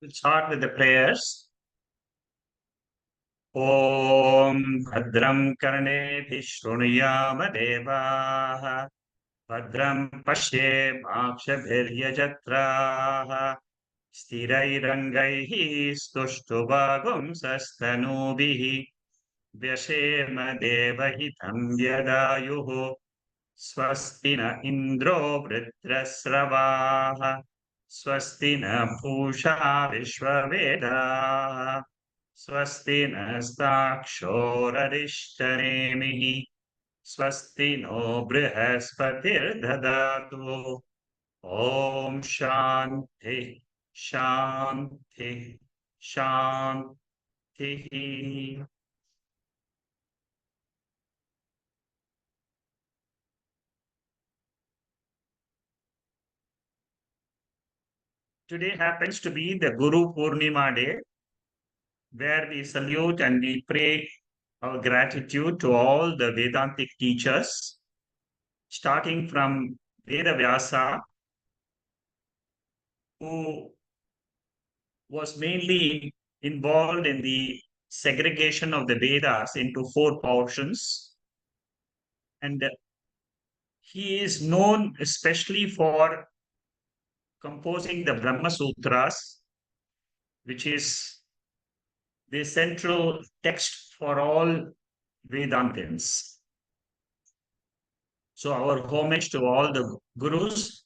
We'll start with the prayers. Om Bhadram Karneभिः Shrunuyama Devaः Bhadram Pashyemakshabhiryajatraः Sthirairangaih Stushtuvaagumsastanubih Vyashema Devahitam Yadayuh Swasti na Indro Vritrasravaः Swasti na Pusha Vishwavedaः Swasti nastakshorarishtharemihi Swasti no brihaspatirdadatu Om Shanti Shanti Shanti. Today happens to be the Guru Purnima day, where we salute and we pray our gratitude to all the Vedantic teachers, starting from Veda Vyasa, who was mainly involved in the segregation of the Vedas into four portions. And he is known especially for composing the Brahma Sutras, which is the central text for all Vedantins. So our homage to all the gurus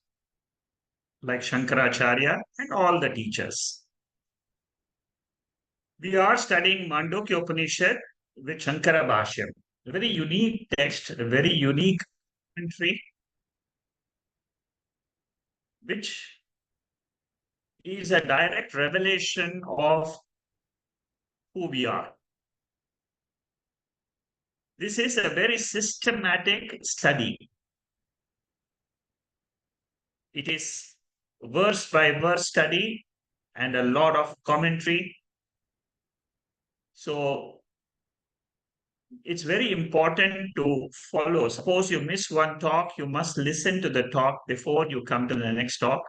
like Shankaracharya and all the teachers. We are studying Mandukya Upanishad with Shankara Bashyam. A very unique text, a very unique commentary, which is a direct revelation of who we are. This is a very systematic study. It is verse by verse study and a lot of commentary. So it's very important to follow. Suppose you miss one talk, you must listen to the talk before you come to the next talk.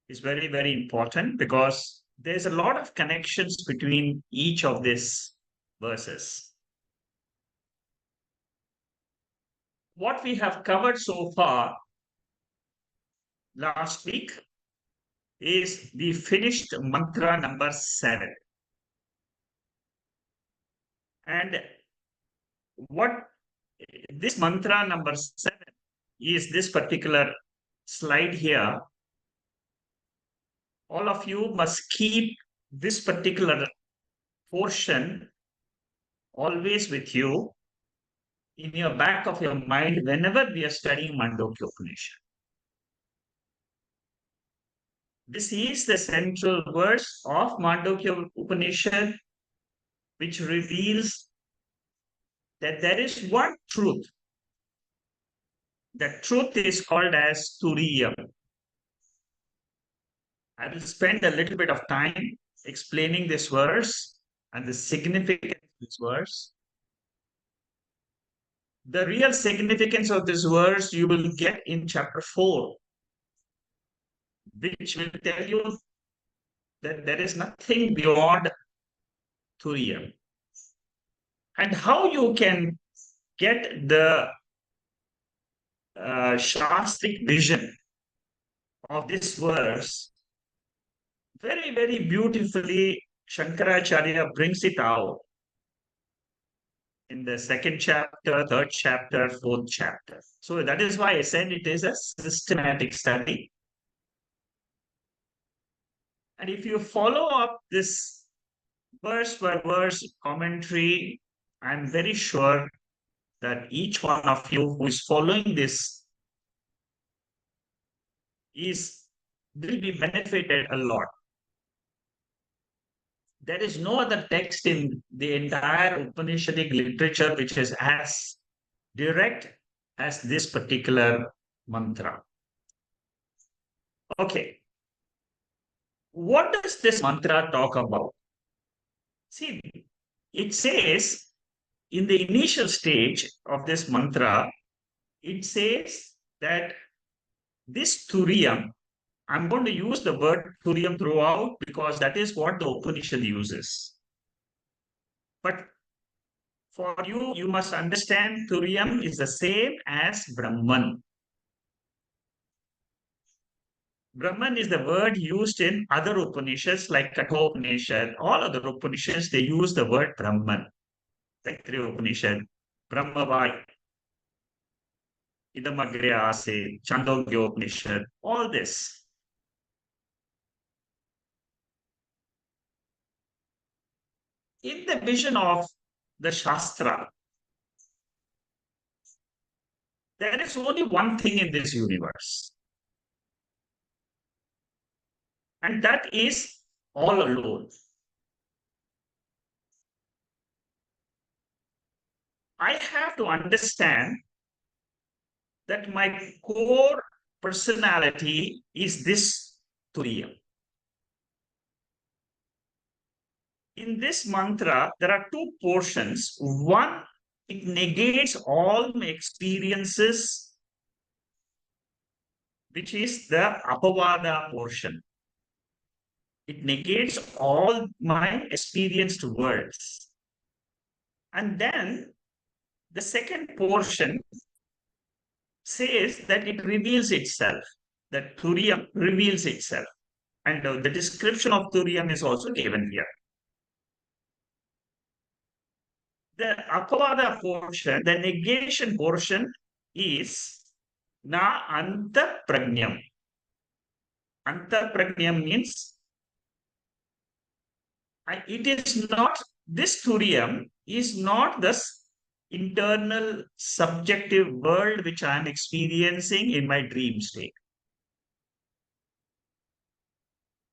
It's very, very important because there's a lot of connections between each of these verses. What we have covered so far last week is we finished mantra number 7. And what this mantra number 7 is this particular slide here. All of you must keep this particular portion always with you in your back of your mind whenever we are studying Mandukya Upanishad. This is the central verse of Mandukya Upanishad, which reveals that there is one truth. The truth is called as Turiyam. I will spend a little bit of time explaining this verse and the significance of this verse. The real significance of this verse you will get in chapter 4, which will tell you that there is nothing beyond Turiyam. And how you can get the Shastric vision of this verse, very, very beautifully, Shankaracharya brings it out in the second chapter, third chapter, fourth chapter. So that is why I said it is a systematic study. And if you follow up this verse by verse commentary, I'm very sure that each one of you who is following this will be benefited a lot. There is no other text in the entire Upanishadic literature which is as direct as this particular mantra. Okay. What does this mantra talk about? See, it says in the initial stage of this mantra, it says that this Turiyam I'm going to use the word Turiam throughout because that is what the Upanishad uses. But for you, you must understand Turiam is the same as Brahman. Brahman is the word used in other Upanishads like Kathopanishad. All other Upanishads, they use the word Brahman. Like three Upanishad, Brahmavai, Idamagre Ase, Chandogya Upanishad, all this. In the vision of the Shastra, there is only one thing in this universe, and that is all alone. I have to understand that my core personality is this Turiya. In this mantra, there are two portions. One, it negates all my experiences, which is the apavada portion. It negates all my experienced worlds. And then the second portion says that it reveals itself, that Turiya reveals itself. And the description of Turiya is also given here. The apavada portion, the negation portion is na anta prajnam. Anta prajnam means it is not, this Turiyam is not the internal subjective world which I am experiencing in my dream state.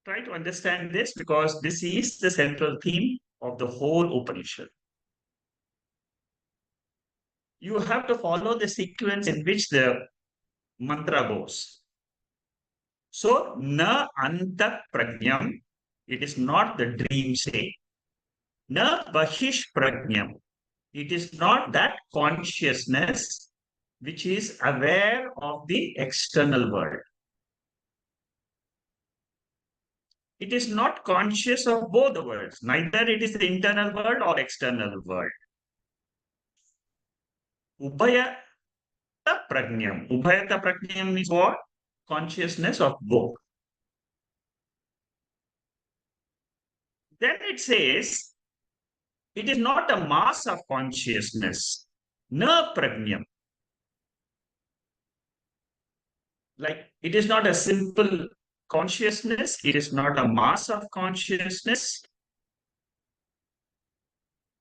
Try to understand this because this is the central theme of the whole Upanishad. You have to follow the sequence in which the mantra goes. So, na anta prajnam, it is not the dream state. Na bahish prajnam, it is not that consciousness which is aware of the external world. It is not conscious of both the worlds. Neither it is the internal world or external world. Ubhayata prajnam. Ubhayata prajnam is what? Consciousness of both. Then it says, it is not a mass of consciousness. Na prajnam. Like, it is not a simple consciousness. It is not a mass of consciousness.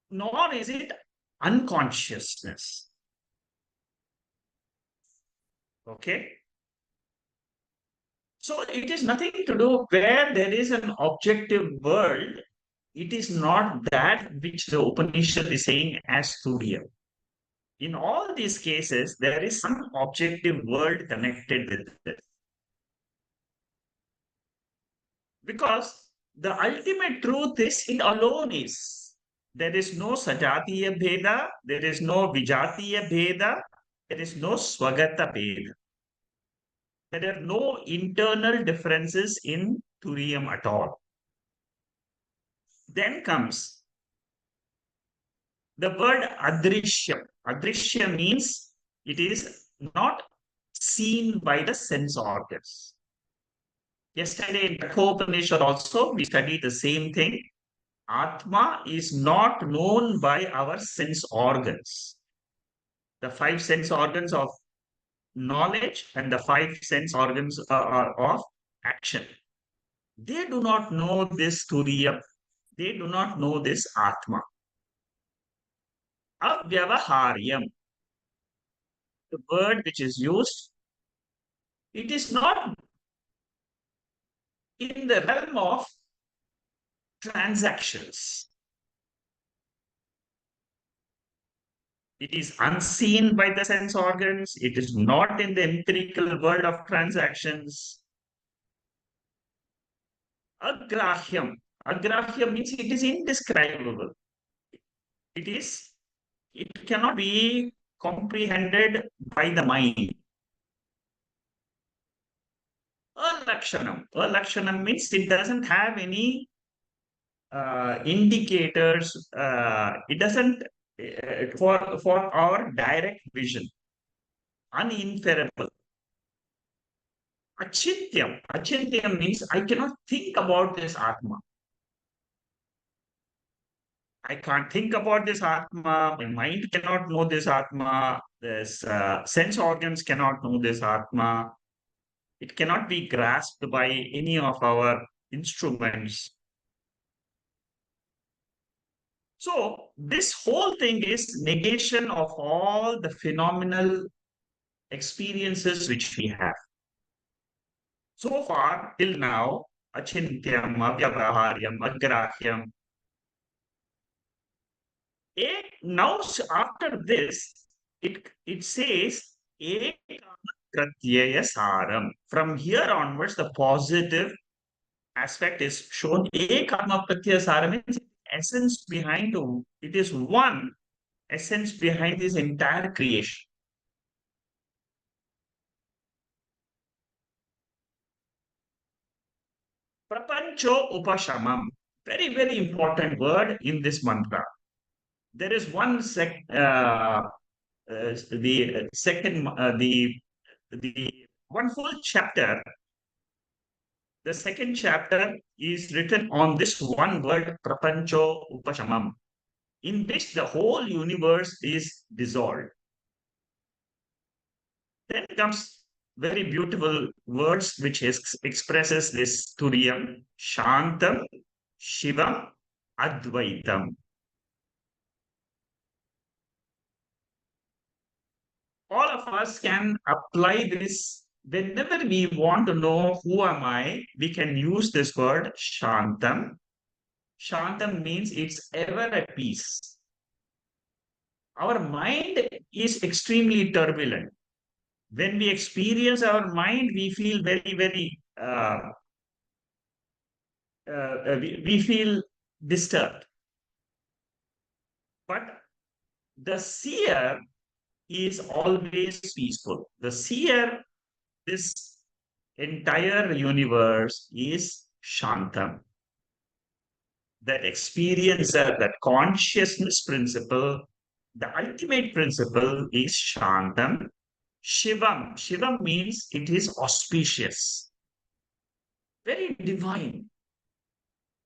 Nor is it unconsciousness. Okay? So it is nothing to do where there is an objective world. It is not that which the Upanishad is saying as Turiya. In all these cases, there is some objective world connected with it. Because the ultimate truth is it alone is. There is no Sajatiya Bheda, there is no Vijatiya Bheda, there is no Swagata Bheda. There are no internal differences in Turiyam at all. Then comes the word Adrishyam. Adrishyam means it is not seen by the sense organs. Yesterday in Kathopanishad also, we studied the same thing. Atma is not known by our sense organs. The five sense organs of knowledge and the five sense organs of action. They do not know this Turiya. They do not know this Atma. Avyavaharyam, the word which is used, it is not in the realm of transactions. It is unseen by the sense organs. It is not in the empirical world of transactions. Agrahyam. Agrahyam means it is indescribable. It cannot be comprehended by the mind. Alakshanam. Alakshanam means it doesn't have any indicators. It doesn't for our direct vision. Uninferable. Achintyam. Achintyam means I cannot think about this Atma. I can't think about this Atma. My mind cannot know this Atma. This sense organs cannot know this Atma. It cannot be grasped by any of our instruments. So this whole thing is negation of all the phenomenal experiences which we have. So far, till now, achintyam, avyavaharyam, agrahyam. Now, after this, it says pratyaya saram. From here onwards, the positive aspect is shown. Karma pratyaya saram means essence behind it is one essence behind this entire creation. Prapancho upashamam. Very, very important word in this mantra. There is the second, the one full chapter. The second chapter is written on this one word, prapancho upashamam, in which the whole universe is dissolved. Then comes very beautiful words which expresses this turiyam, shantam, shivam, advaitam. All of us can apply this whenever we want to know who am I. We can use this word shantam. Shantam means it's ever at peace. Our mind is extremely turbulent. When we experience our mind, we feel very, very, we feel disturbed. But the seer is always peaceful. The seer, this entire universe is Shantam. That experiencer, that consciousness principle, the ultimate principle is Shantam. Shivam. Shivam means it is auspicious, very divine,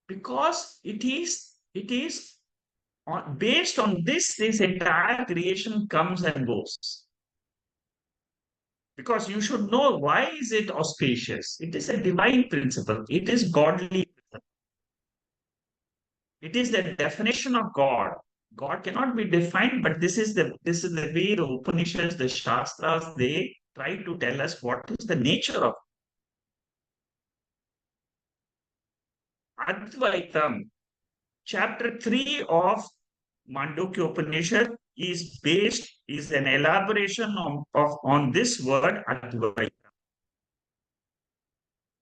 because it is based on this entire creation comes and goes. Because you should know why is it auspicious. It is a divine principle. It is godly. It is the definition of God. God cannot be defined, but this is the way the Upanishads, the Shastras, they try to tell us what is the nature of Advaitam. Chapter 3 of Mandukya Upanishad is an elaboration on this word Advaita.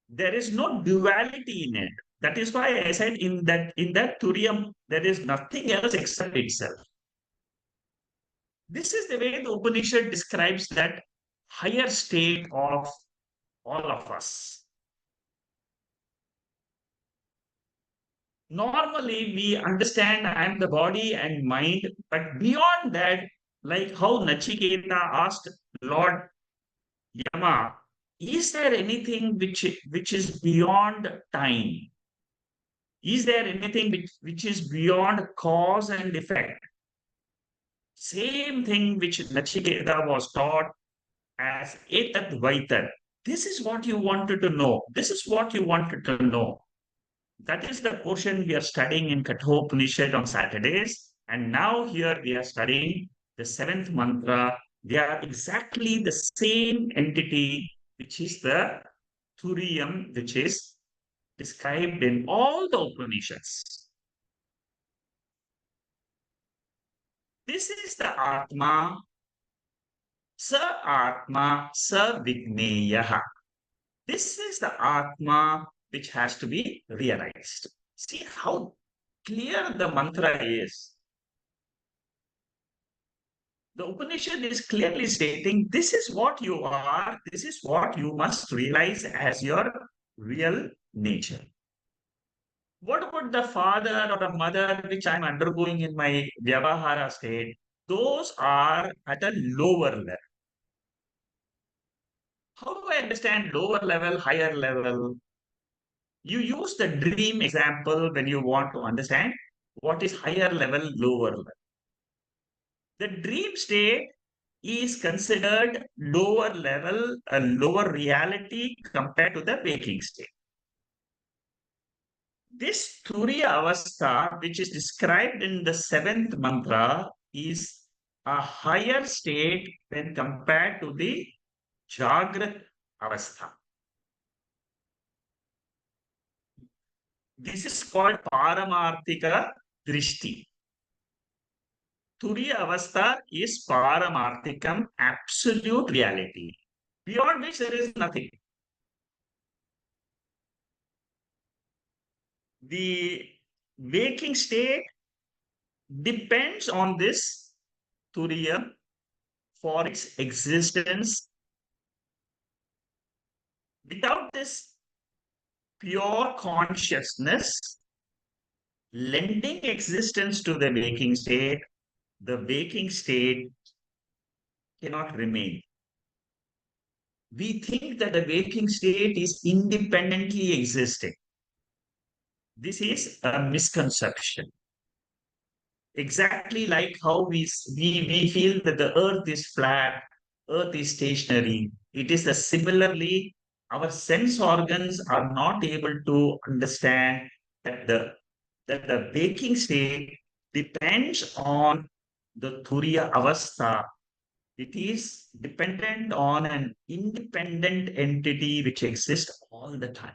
There is no duality in it. That is why I said in that Turiyam, there is nothing else except itself. This is the way the Upanishad describes that higher state of all of us. Normally, we understand I am the body and mind, but beyond that, like how Nachiketa asked Lord Yama, is there anything which is beyond time? Is there anything which is beyond cause and effect? Same thing which Nachiketa was taught as etat vaitat. This is what you wanted to know. This is what you wanted to know. That is the portion we are studying in Kathopanishad on Saturdays. And now here we are studying the seventh mantra. They are exactly the same entity, which is the Turiyam, which is described in all the Upanishads. This is the Atma, Sa Atma, Sa Vigneyaha. This is the Atma which has to be realized. See how clear the mantra is. The Upanishad is clearly stating this is what you are, this is what you must realize as your real nature. What about the father or the mother which I'm undergoing in my Vyavahara state? Those are at a lower level. How do I understand lower level, higher level? You use the dream example when you want to understand what is higher level, lower level. The dream state is considered lower level, a lower reality compared to the waking state. This Turiya Avastha, which is described in the seventh mantra, is a higher state when compared to the Jagrat Avastha. This is called Paramarthika Drishti. Turiya Avastha is Paramarthikam, absolute reality, beyond which there is nothing. The waking state depends on this Turiya for its existence. Without this pure consciousness lending existence to the waking state cannot remain. We think that the waking state is independently existing. This is a misconception. Exactly like how we feel that the earth is flat, earth is stationary. It is similarly, our sense organs are not able to understand that the waking state depends on the Turiya Avastha. It is dependent on an independent entity which exists all the time.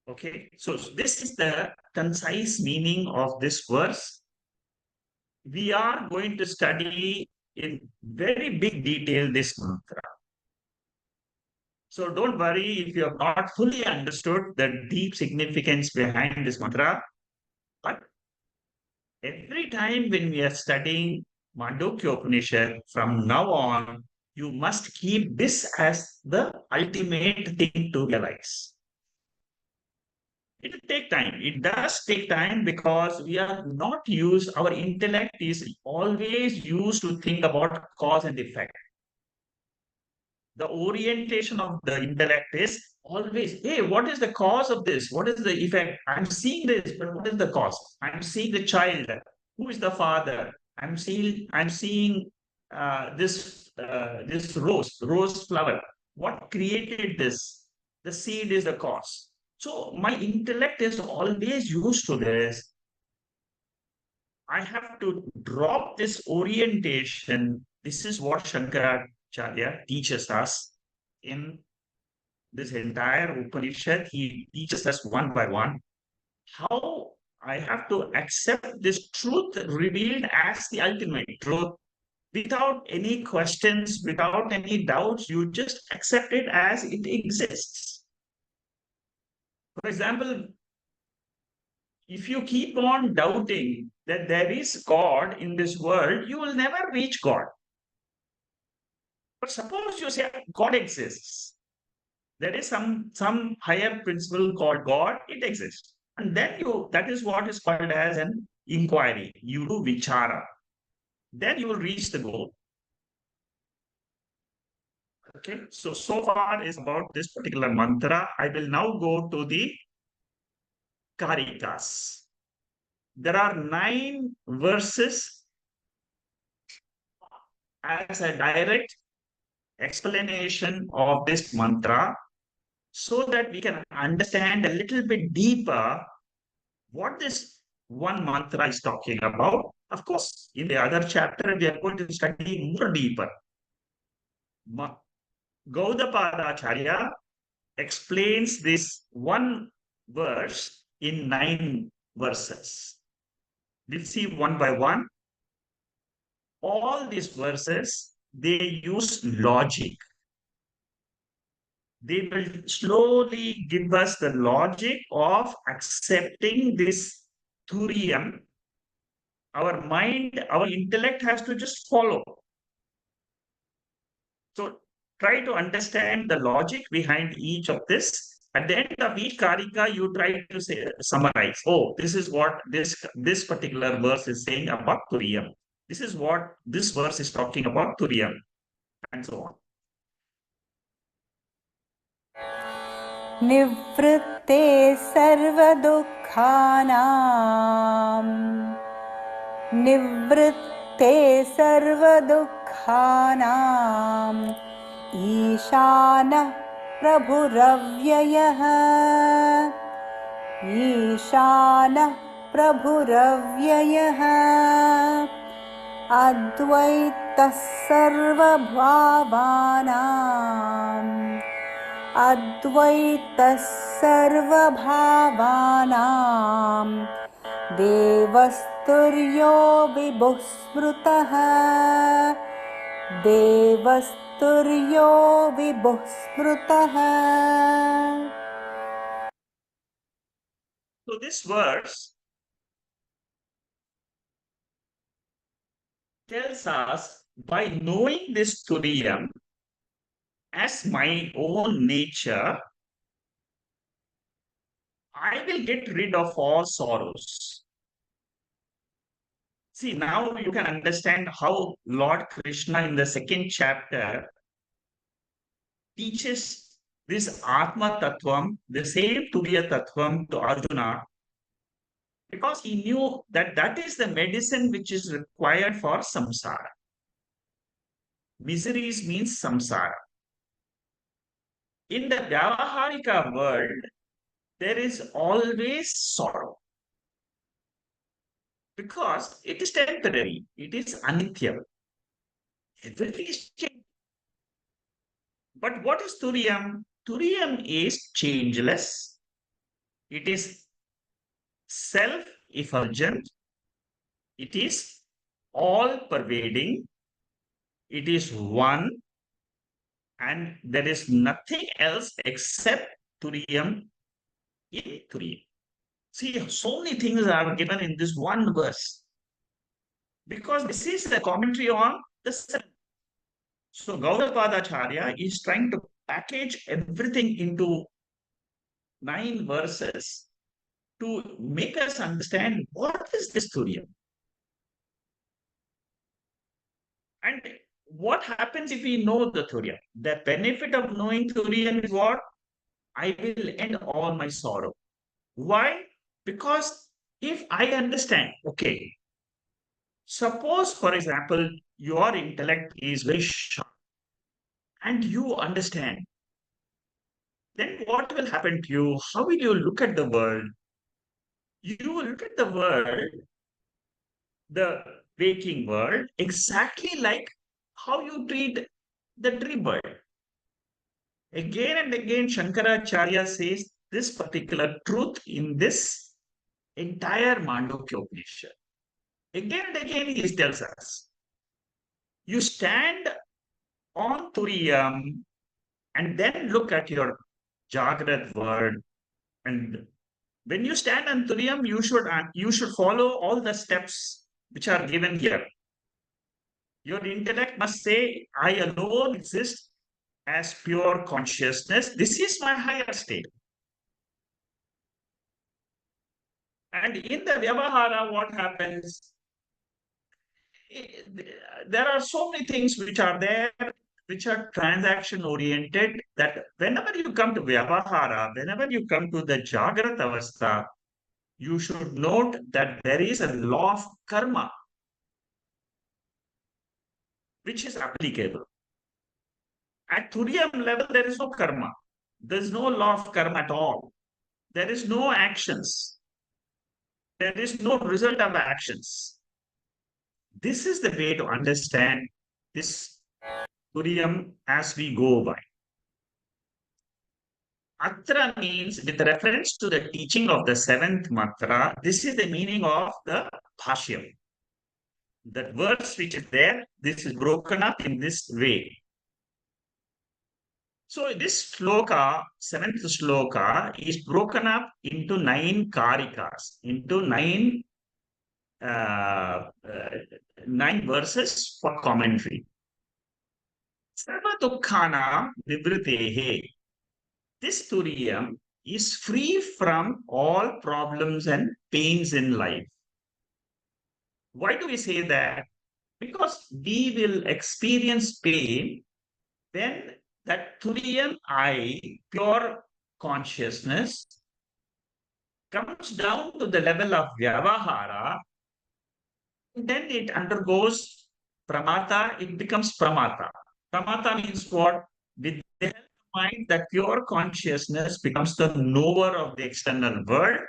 Okay, so this is the concise meaning of this verse. We are going to study in very big detail this mantra. So don't worry if you have not fully understood the deep significance behind this mantra. But every time when we are studying Mandukya Upanishad, from now on, you must keep this as the ultimate thing to realize. It will take time. It does take time because we are not used, our intellect is always used to think about cause and effect. The orientation of the intellect is always, hey, what is the cause of this? What is the effect? I'm seeing this, but what is the cause? I'm seeing the child. Who is the father? I'm seeing this rose flower. What created this? The seed is the cause. So my intellect is always used to this. I have to drop this orientation. This is what Shankaracharya teaches us in this entire Upanishad. He teaches us one by one how I have to accept this truth revealed as the ultimate truth without any questions, without any doubts. You just accept it as it exists. For example, if you keep on doubting that there is God in this world, you will never reach God. But suppose you say God exists. There is some higher principle called God, it exists. And then that is what is called as an inquiry. You do vichara. Then you will reach the goal. Okay, so far is about this particular mantra. I will now go to the Karikas. There are 9 verses as a direct explanation of this mantra so that we can understand a little bit deeper what this one mantra is talking about. Of course, in the other chapter, we are going to study more deeper. Gaudapada Acharya explains this one verse in 9 verses. We'll see one by one. All these verses, they use logic. They will slowly give us the logic of accepting this Turiyam Our mind, our intellect has to just follow. So try to understand the logic behind each of this. At the end of each karika, you try to say, summarize. Oh, this is what this particular verse is saying about Turiyam. This is what this verse is talking about Turiyam, and so on. Nivritte sarvadukhanam Nivritte sarvadukhanam Ishana prabhuravyayah Ishana prabhuravyayah Advaita sarvabhavanam Advaita sarvabhavanam Devasturyo vibhuh smrutaha Devasturyo vibhuh smrutaha. So this verse tells us, by knowing this Turiyam as my own nature, I will get rid of all sorrows. See, now you can understand how Lord Krishna in the second chapter teaches this Atma Tattvam, the same Turiya Tattvam to Arjuna, because he knew that that is the medicine which is required for samsara. Miseries means samsara. In the Vyavaharika world, there is always sorrow because it is temporary, it is anitya. Everything is changing. But what is Turiyam? Turiyam is changeless, it is self-effulgent, it is all-pervading, it is one, and there is nothing else except Turiyam in Turiyam. See, so many things are given in this one verse because this is the commentary on the seven. So Gaudapada is trying to package everything into 9 verses to make us understand what is this Turiyam. And what happens if we know the Turiyam? The benefit of knowing Turiyam is what? I will end all my sorrow. Why? Because if I understand, okay, suppose, for example, your intellect is very sharp and you understand, then what will happen to you? How will you look at the world? You will look at the world, the waking world, exactly like how you treat the dream world. Again and again, Shankaracharya says this particular truth in this entire Mandukya Upanishad. Again and again, he tells us, you stand on Turiyam and then look at your Jagrat world. And when you stand on Turiyam, you should follow all the steps which are given here. Your intellect must say, I alone exist as pure consciousness. This is my higher state. And in the Vyavahara, what happens? There are so many things which are there, which are transaction oriented, that whenever you come to Vyavahara, whenever you come to the Jagrat Avastha, you should note that there is a law of karma which is applicable. At Turiyam level, there is no karma. There is no law of karma at all. There is no actions. There is no result of actions. This is the way to understand this Turiyam as we go by. Atra means, with reference to the teaching of the seventh matra, this is the meaning of the Bhashyam. That verse which is there, this is broken up in this way. So this sloka, seventh sloka, is broken up into 9 karikas, into 9 uh, 9 verses for commentary. Sarva dukkhana nivritehe. This turiyam is free from all problems and pains in life. Why do we say that? Because we will experience pain when that turiyam I, pure consciousness, comes down to the level of vyavahara, then it undergoes pramata, it becomes pramata. Pramata means what? With the help of mind, that pure consciousness becomes the knower of the external world.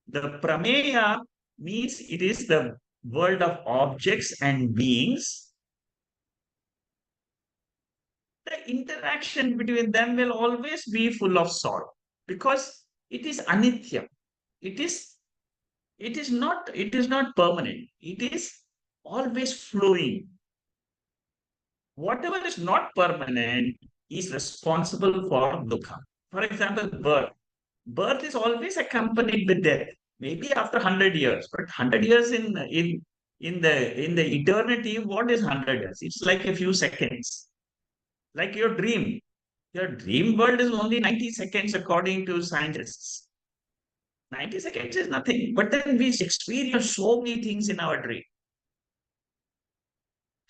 The prameya means it is the world of objects and beings. The interaction between them will always be full of sorrow because it is anitya. It is it is not permanent. It is always flowing. Whatever is not permanent is responsible for dukkha. For example, birth. Birth is always accompanied with death. Maybe after 100 years, but 100 years in the eternity, what is 100 years? It's like a few seconds. Like your dream. Your dream world is only 90 seconds according to scientists. 90 seconds is nothing. But then we experience so many things in our dream.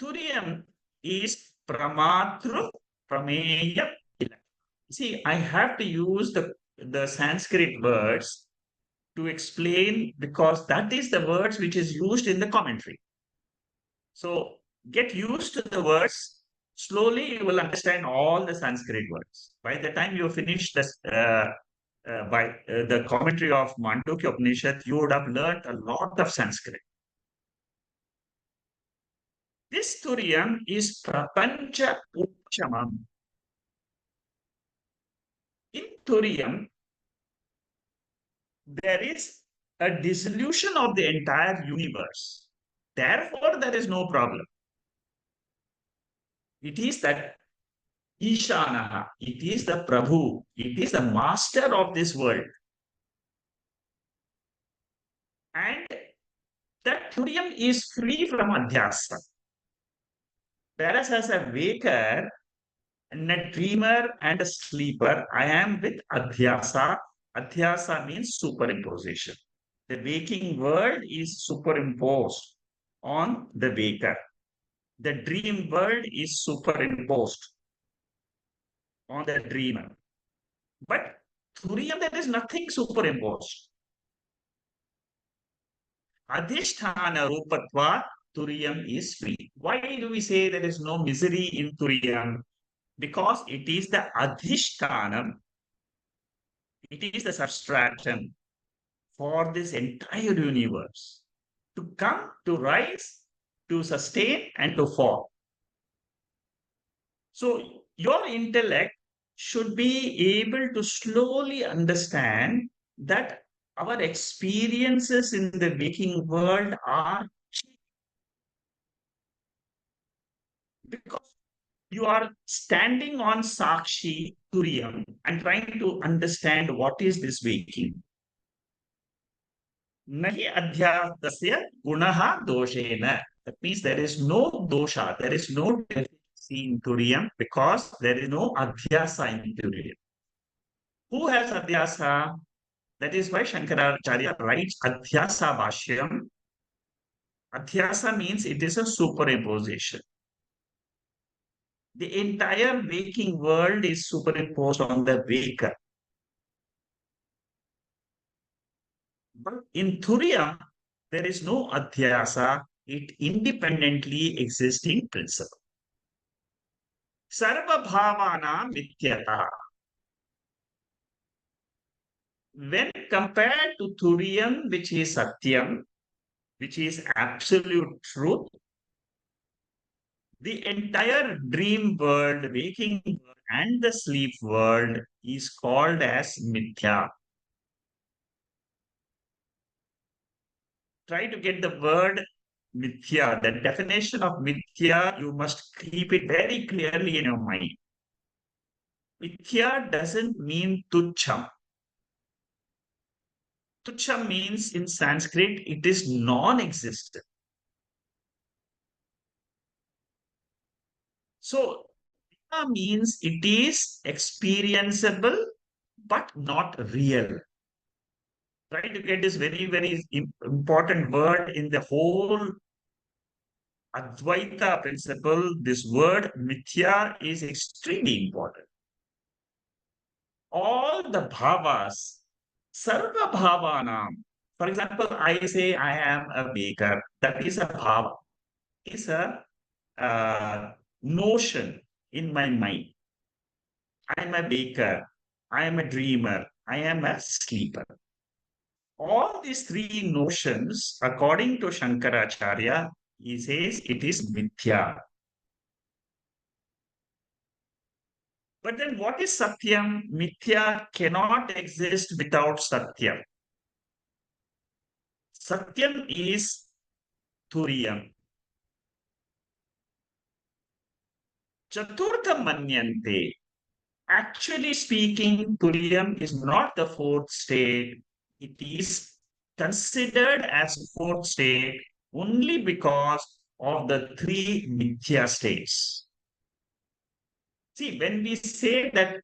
Turiyam is pramatru prameya. See, I have to use the Sanskrit words to explain because that is the words which is used in the commentary. So get used to the words. Slowly you will understand all the Sanskrit words. By the time you finish this, the commentary of Mandukya Upanishad, you would have learned a lot of Sanskrit. This turiyam is prapancha uchamam. In turiyam, there is a dissolution of the entire universe. Therefore, there is no problem. It is that Ishanaha, it is the Prabhu, it is the master of this world. And that turiyam is free from adhyasa. Whereas as a waker, and a dreamer and a sleeper, I am with adhyasa. Adhyasa means superimposition. The waking world is superimposed on the waker. The dream world is superimposed on the dreamer. But turiyam, there is nothing superimposed. Adhisthana rupatva, turiyam is free. Why do we say there is no misery in turiyam? Because it is the adhishtanam, it is the substratum for this entire universe to come, to rise, to sustain, and to fall. So your intellect should be able to slowly understand that our experiences in the waking world are because you are standing on Sakshi Turiyam and trying to understand what is this waking. Nahi adhyasya gunaha doshena. That means there is no dosha, there is no deficiency in Turiyam because there is no adhyasa in Turiyam. Who has adhyasa? That is why Shankaracharya writes Adhyasa Bashyam. Adhyasa means it is a superimposition. The entire waking world is superimposed on the waker. But in Turiyam, there is no adhyasa, it independently existing principle. Sarva bhavana mithyata. When compared to Turiyam, which is Satyam, which is absolute truth, the entire dream world, waking world, and the sleep world is called as mithya. Try to get the word mithya. The definition of mithya, you must keep it very clearly in your mind. Mithya doesn't mean tucham. Tucha means in Sanskrit, it is non-existent. So, means it is experienceable, but not real. Try to get this very, very important word in the whole Advaita principle. This word mithya is extremely important. All the bhavas, sarva bhavanam. For example, I say I am a baker. That is a bhava. It's a notion in my mind. I am a baker. I am a dreamer. I am a sleeper. All these three notions, according to Shankaracharya, he says it is mithya. But then what is satyam? Mithya cannot exist without satyam. Satyam is turiyam. Chaturtha manyante. Actually speaking, turiyam is not the fourth state. It is considered as fourth state only because of the three mithya states. See, when we say that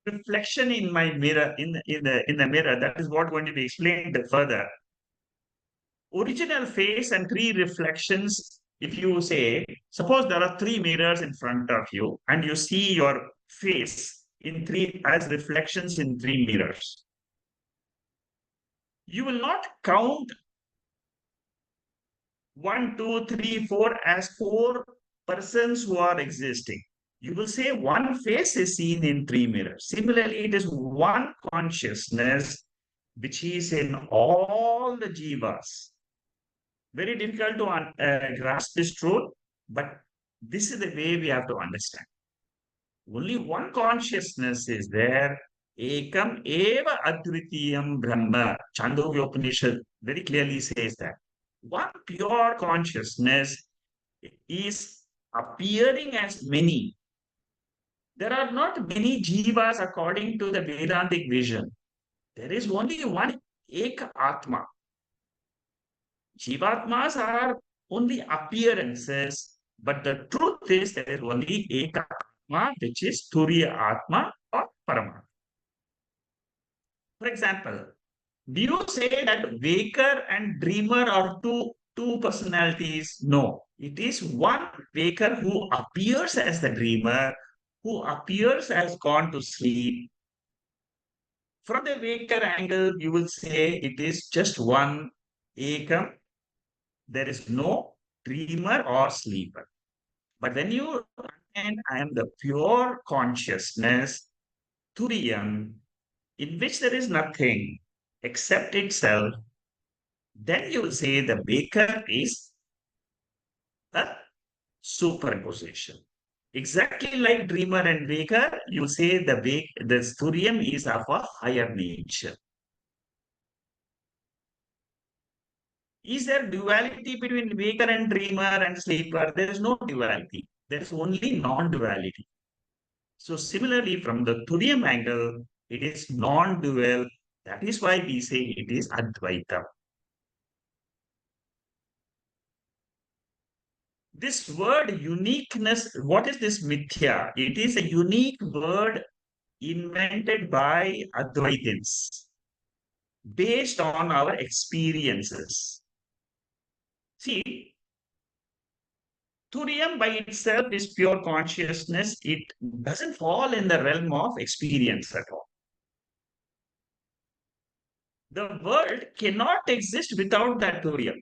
reflection in my mirror, in the mirror, that is what going to be explained further. Original face and three reflections. If you say, suppose there are three mirrors in front of you, and you see your face in three as reflections in three mirrors, you will not count 1, 2, 3, 4 as four persons who are existing. You will say one face is seen in three mirrors. Similarly, it is one consciousness which is in all the jivas. Very difficult to grasp this truth, but this is the way we have to understand. Only one consciousness is there. Ekam eva advitiyam brahma. Mandukya Upanishad very clearly says that. One pure consciousness is appearing as many. There are not many jivas according to the Vedantic vision. There is only one Ek Atma. Jivatmas are only appearances, but the truth is there is only Ek Atma, which is Turiya Atma or Paramatma. For example, do you say that waker and dreamer are two personalities? No. It is one waker who appears as the dreamer, who appears as gone to sleep. From the waker angle, you will say it is just one ekam. There is no dreamer or sleeper. But when you understand I am the pure consciousness, turiyam, in which there is nothing except itself, then you will say the waker is a superposition. Exactly like dreamer and waker, you say the sturium is of a higher nature. Is there duality between waker and dreamer and sleeper? There is no duality. There is only non-duality. So similarly, from the Turium angle, it is non-dual. That is why we say it is Advaita. This word uniqueness, what is this mithya? It is a unique word invented by Advaitins based on our experiences. See, Turium by itself is pure consciousness. It doesn't fall in the realm of experience at all. The world cannot exist without that Turium.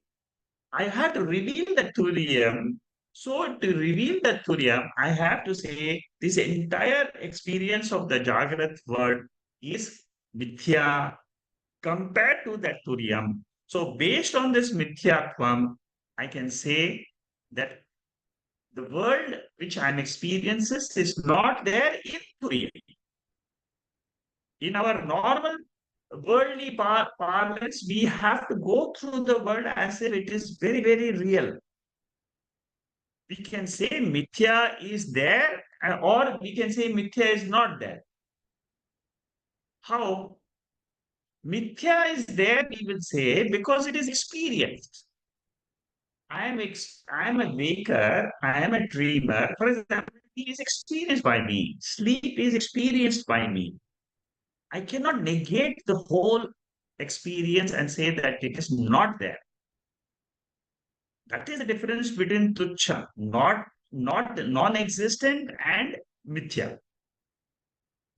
I have to reveal the Turium. So to reveal the Turium, I have to say this entire experience of the Jagrat world is mithya compared to that Turium. So based on this mithyatvam, I can say that the world which I'm experiencing is not there in Turiya. In our normal worldly parlance, we have to go through the world as if it is very, very real. We can say mithya is there, or we can say mithya is not there. How? Mithya is there, we will say, because it is experienced. I am a waker, I am a dreamer. For example, it is experienced by me. Sleep is experienced by me. I cannot negate the whole experience and say that it is not there. That is the difference between tuchha, not non-existent, and mithya.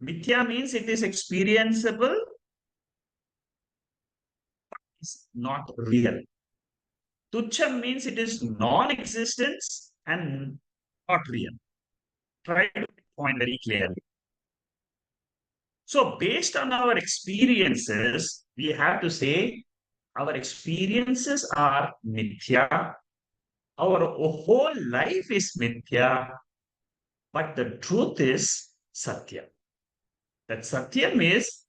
Mithya means it is experienceable, it's not real. Tuchha means it is non-existence and not real. Try to point very clearly. So, based on our experiences, we have to say our experiences are mithya. Our whole life is mithya, but the truth is satya. That satyam is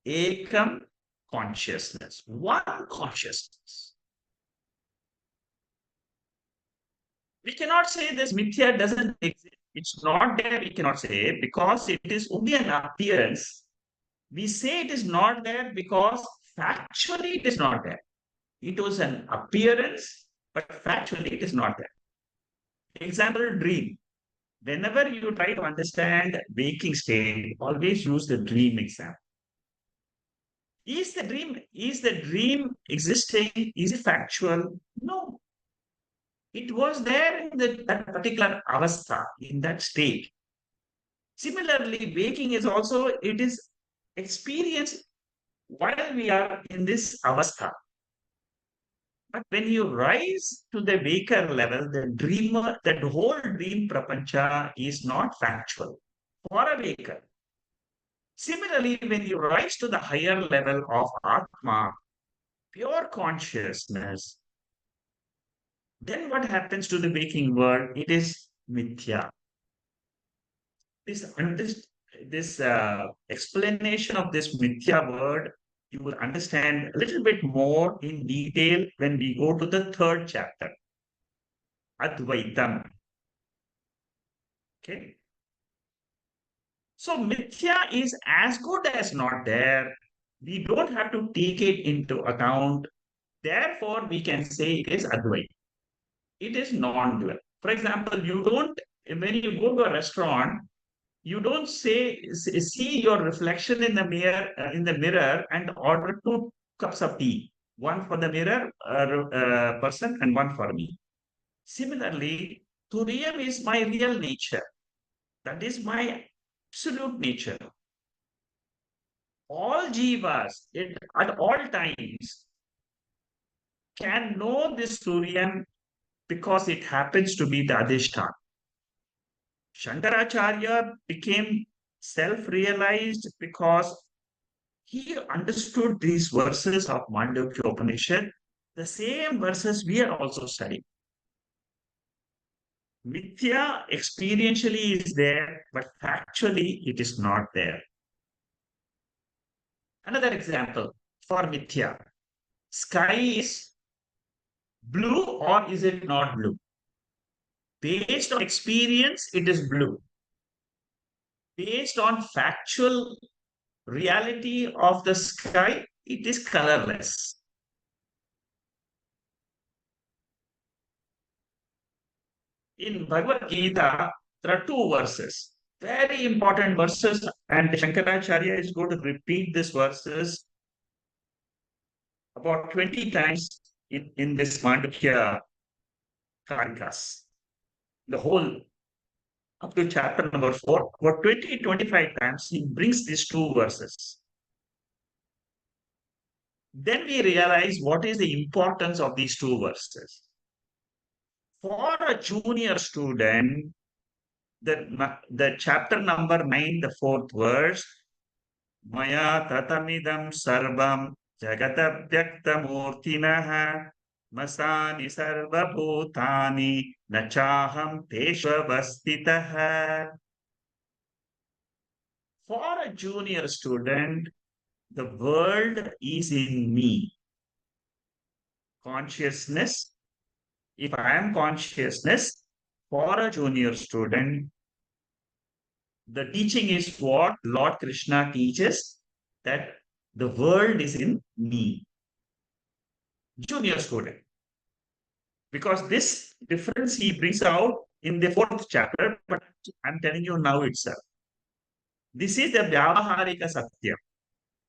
ekam consciousness, one consciousness. We cannot say this mithya doesn't exist. It's not there, we cannot say, because it is only an appearance. We say it is not there because factually it is not there. It was an appearance, but factually it is not there. Example, dream. Whenever you try to understand waking state, always use the dream example. Is the dream existing? Is it factual? No. It was there in that particular avastha, in that state. Similarly, waking is also, it is experienced while we are in this avastha. But when you rise to the waker level, the dreamer, that whole dream prapancha is not factual for a waker. Similarly, when you rise to the higher level of Atma, pure consciousness, then what happens to the waking world? It is mithya. This explanation of this mithya word, you will understand a little bit more in detail when we go to the third chapter, Advaitam. Okay. So mithya is as good as not there. We don't have to take it into account. Therefore, we can say it is Advaita. It is non-dual. For example, when you go to a restaurant, you don't see your reflection in the mirror and order 2 cups of tea, one for the mirror person and one for me. Similarly, Turiyam is my real nature. That is my absolute nature. All jivas at all times can know this Turiyam because it happens to be the Adhishthana. Shankaracharya became self-realized because he understood these verses of Mandukya Upanishad, the same verses we are also studying. Mithya experientially is there, but factually it is not there. Another example for Mithya. Sky is blue or is it not blue? Based on experience, it is blue. Based on factual reality of the sky, it is colorless. In Bhagavad Gita, there are 2 verses, very important verses, and Shankaracharya is going to repeat these verses about 20 times in this Mandukya Karikas. The whole, up to chapter number 4, about 20-25 times, he brings these 2 verses. Then we realize what is the importance of these 2 verses. For a junior student, the chapter number 9, the 4th verse, Maya tatamidam sarvam jagata vyaktamurtinaha masani sarvabhutani nachaham teshvavastitaha. For a junior student, the world is in me. Consciousness, if I am consciousness, for a junior student, the teaching is what Lord Krishna teaches, that The world is in me. Junior student. Because this difference he brings out in the fourth chapter, but I'm telling you now itself. This is the Vyavaharika Satya.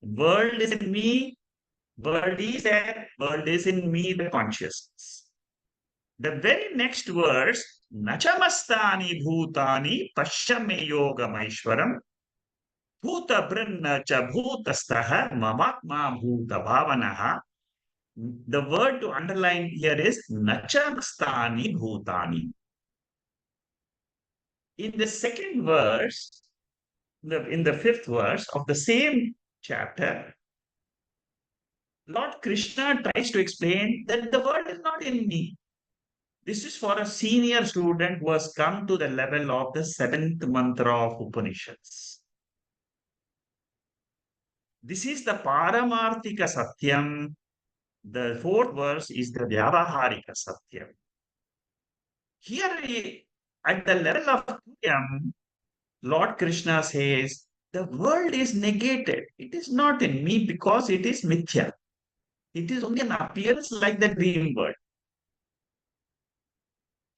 World is in me, world is there, world is in me, the consciousness. The very next verse, Nachamastani Bhutani Pashyame Yogamaishwaram Bhuta Brinna Cha Bhutastaha Mamatma Bhuta Bhavanaha. The word to underline here is Nachamastani Bhutani. In the second verse, in the fifth verse of the same chapter, Lord Krishna tries to explain that the world is not in me. This is for a senior student who has come to the level of the seventh mantra of Upanishads. This is the Paramarthika Satyam. The fourth verse is the Vyavaharika Satyam. Here, at the level of Satyam, Lord Krishna says, the world is negated. It is not in me because it is mithya. It is only an appearance like the dream world.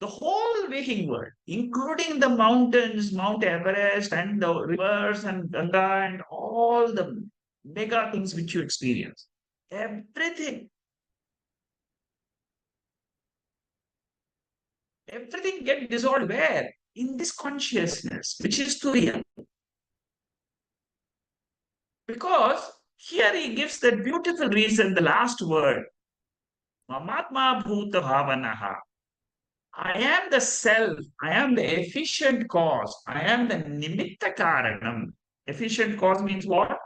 The whole waking world, including the mountains, Mount Everest, and the rivers, and Ganga, and all the mega things which you experience, everything get dissolved where? In this consciousness, which is Turiya. Because here he gives that beautiful reason, the last word, Mamatma Bhuta Bhavanaha. I am the self, I am the efficient cause, I am the nimitta karanam. Efficient cause means what?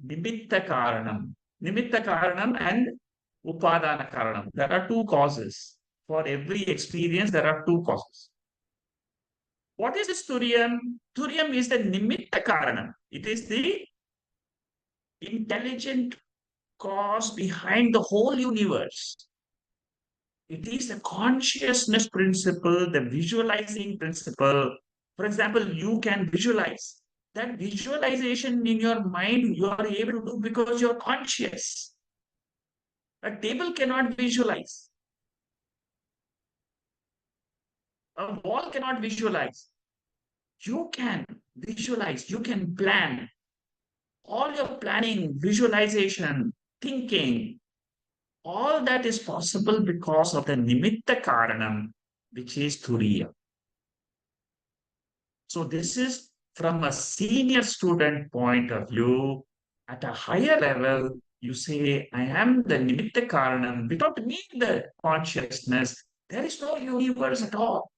Nimitta karanam. Nimitta karanam and upadana karanam. There are two causes. For every experience, there are two causes. What is this Turiyam? Turiyam is the nimitta karanam. It is the intelligent cause behind the whole universe. It is the consciousness principle, the visualizing principle. For example, you can visualize. That visualization in your mind, you are able to do because you're conscious. A table cannot visualize. A wall cannot visualize. You can visualize, you can plan. All your planning, visualization, thinking, all that is possible because of the nimitta karanam, which is Turiya. So this is from a senior student point of view. At a higher level, you say, I am the nimitta karanam. Without me, the consciousness, there is no universe at all.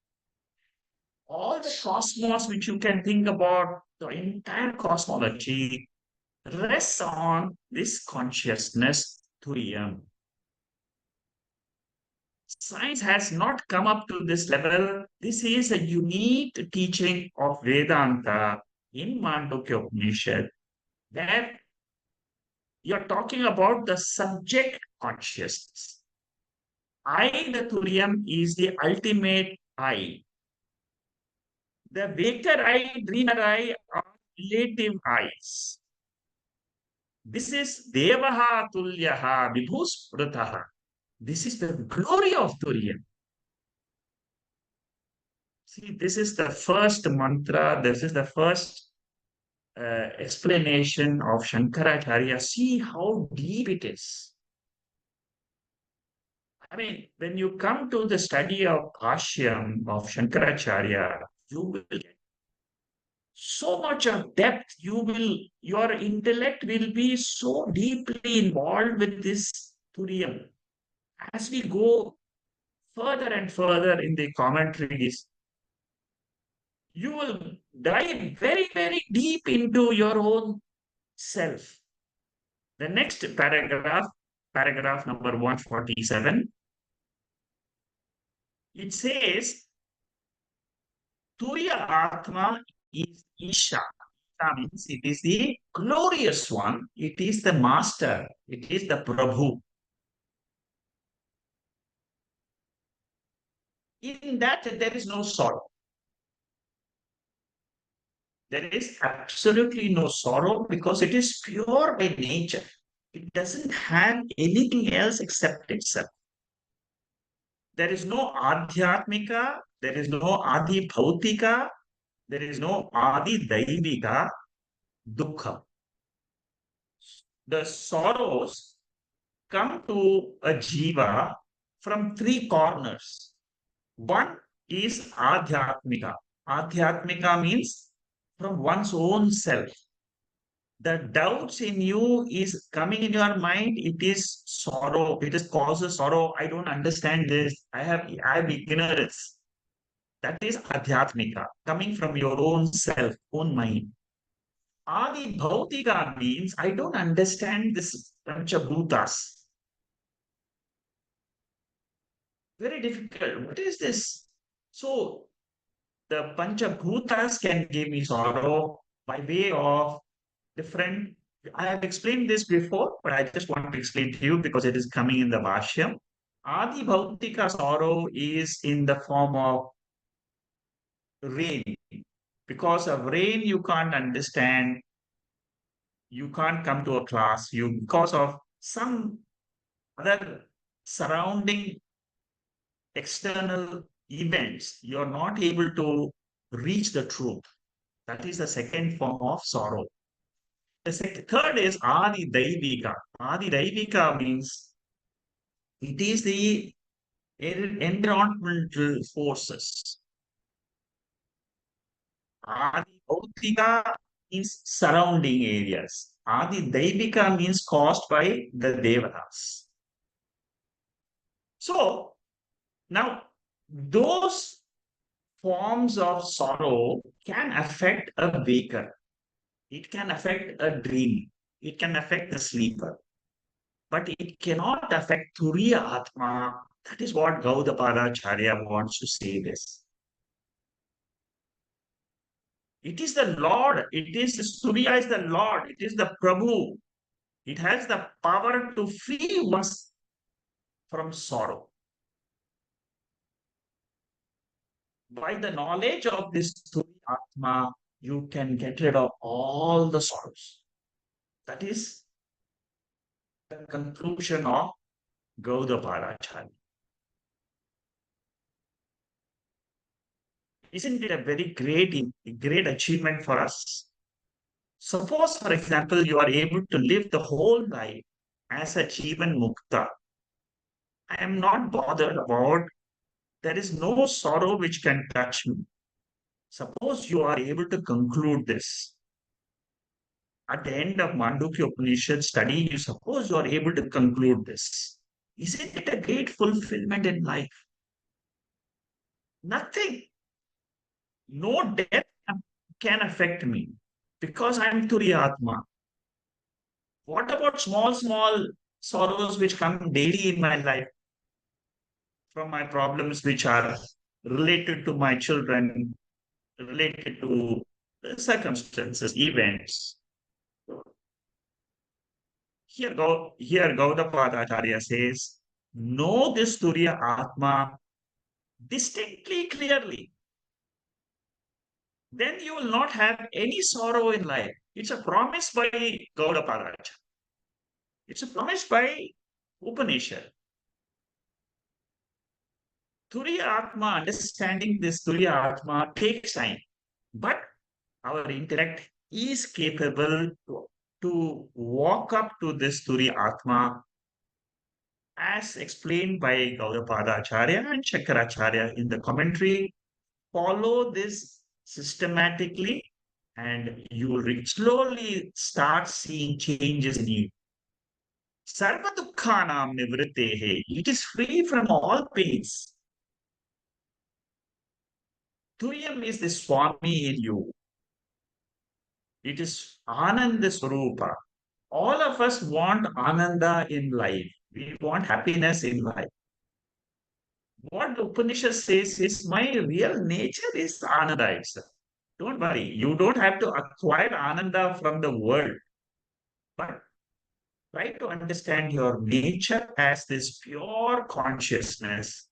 All the cosmos which you can think about, the entire cosmology, rests on this consciousness, Turiyam. Science has not come up to this level. This is a unique teaching of Vedanta in Mandukya Upanishad, where you're talking about the subject consciousness. I, the Turiyam, is the ultimate I. The waker I, dreamer I are relative I's. This is Devaha Tulyaha Vibhusprataha. This is the glory of Turiyam. See, this is the first mantra, this is the first explanation of Shankaracharya. See how deep it is. I mean, when you come to the study of Bhashyam of Shankaracharya, you will get so much of depth. Your intellect will be so deeply involved with this Turiyam. As we go further and further in the commentaries, you will dive very, very deep into your own self. The next paragraph, paragraph number 147, it says, Turiya Atma is Isha. That means it is the glorious one, it is the master, it is the Prabhu. In that, there is no sorrow. There is absolutely no sorrow because it is pure by nature. It doesn't have anything else except itself. There is no Adhyatmika, there is no Adi Bhautika, there is no Adi Daivika, Dukkha. The sorrows come to a jiva from three corners. One is Adhyatmika. Adhyatmika means from one's own self. The doubts in you is coming in your mind. It is sorrow. It is causes sorrow. I don't understand this. I have ignorance. That is Adhyatmika, coming from your own self, own mind. Adi Bhautika means I don't understand this Panchabhutas. Very difficult. What is this? So the Panchabhutas can give me sorrow by way of different. I have explained this before, but I just want to explain to you because it is coming in the Bhashyam. Adi Bhautika sorrow is in the form of rain. Because of rain, you can't understand, you can't come to a class, you because of some other surrounding external events, you're not able to reach the truth. That is the second form of sorrow. Third is Adi Daivika. Adi Daivika means it is the environmental forces. Adi Bhautika means surrounding areas. Adi Daivika means caused by the Devatas. So now those forms of sorrow can affect a waker. It can affect a dream. It can affect the sleeper. But it cannot affect Turiya Atma. That is what Gaudapada Charya wants to say this. It is the Lord. It is Surya is the Lord. It is the Prabhu. It has the power to free us from sorrow. By the knowledge of this Surya Atma, you can get rid of all the sorrows. That is the conclusion of Gaudapada Charya. Isn't it a very great achievement for us? Suppose, for example, you are able to live the whole life as a Jivan Mukta. I am not bothered about, there is no sorrow which can touch me. Suppose you are able to conclude this. At the end of Mandukya Upanishad study, you suppose you are able to conclude this. Isn't it a great fulfillment in life? Nothing, no death can affect me because I am Turiya Atma. What about small sorrows which come daily in my life from my problems which are related to my children, related to circumstances, events? Here Gaudapada Acharya says, know this Turiya Atma distinctly, clearly. Then you will not have any sorrow in life. It's a promise by Gaudapada Acharya. It's a promise by Upanishad. Turiya Atma, understanding this Turiya Atma takes time, but our intellect is capable to walk up to this Turiya Atma as explained by Gaudapada Acharya and Shankaracharya in the commentary. Follow this systematically and you will slowly start seeing changes in you. Sarva dukkhanam nivrittehe. It is free from all pains. Tuyam is the Swami in you. It is Ananda Swarupa. All of us want Ananda in life. We want happiness in life. What the Upanishad says is my real nature is Ananda itself. Don't worry. You don't have to acquire Ananda from the world. But try to understand your nature as this pure consciousness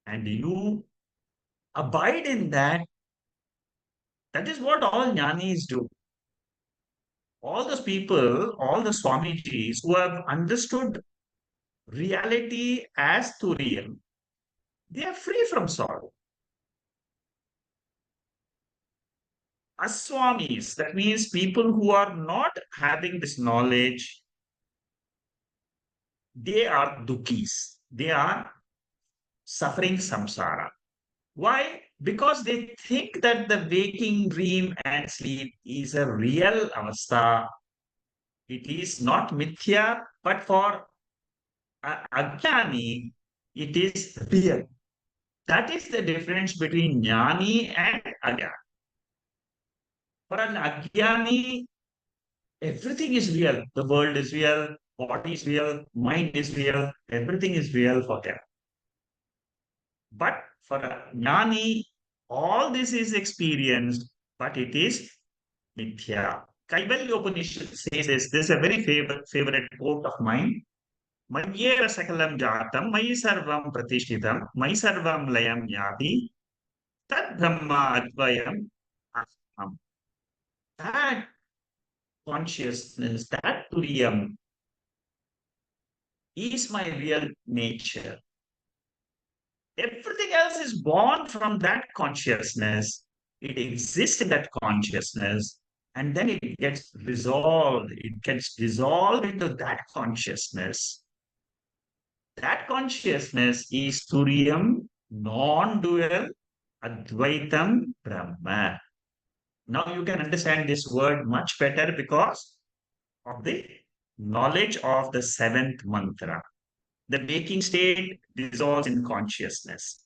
and you abide in that. That is what all jnanis do. All those people, all the Swamijis who have understood reality as Turiyan, they are free from sorrow. Aswamis, that means people who are not having this knowledge, they are dukis. They are suffering samsara. Why? Because they think that the waking, dream, and sleep is a real avastha. It is not mithya, but for ajnani, it is real. That is the difference between jnani and ajnani. For an ajnani, everything is real. The world is real, body is real, mind is real, everything is real for them. But for a jnani, all this is experienced, but it is mithya. Kaivalya Upanishad says this is a very favorite quote of mine. Mayeva sakalam jatam, mayi sarvam pratishthitam, mayi sarvam layam yati, tad brahma advayam aham. That consciousness, that turiyam is my real nature. Everything else is born from that consciousness. It exists in that consciousness, and then it gets resolved. It gets dissolved into that consciousness. That consciousness is Turiyam, non-dual, Advaitam, Brahma. Now you can understand this word much better because of the knowledge of the seventh mantra. The waking state dissolves in consciousness.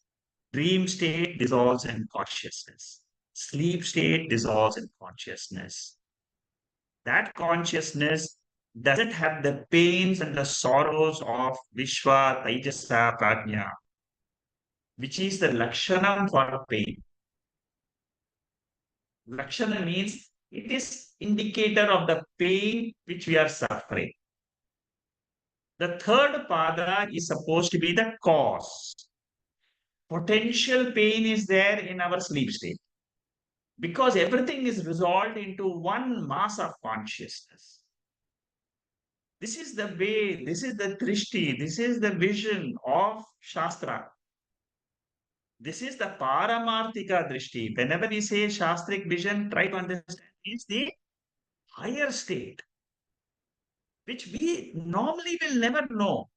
Dream state dissolves in consciousness. Sleep state dissolves in consciousness. That consciousness doesn't have the pains and the sorrows of Vishwa, Taijasa, Prajna, which is the Lakshanam for pain. Lakshana means it is indicator of the pain which we are suffering. The third pada is supposed to be the cause. Potential pain is there in our sleep state because everything is resolved into one mass of consciousness. This is the way, this is the drishti, this is the vision of Shastra. This is the Paramarthika drishti. Whenever we say Shastric vision, try to understand it's the higher state, which we normally will never know.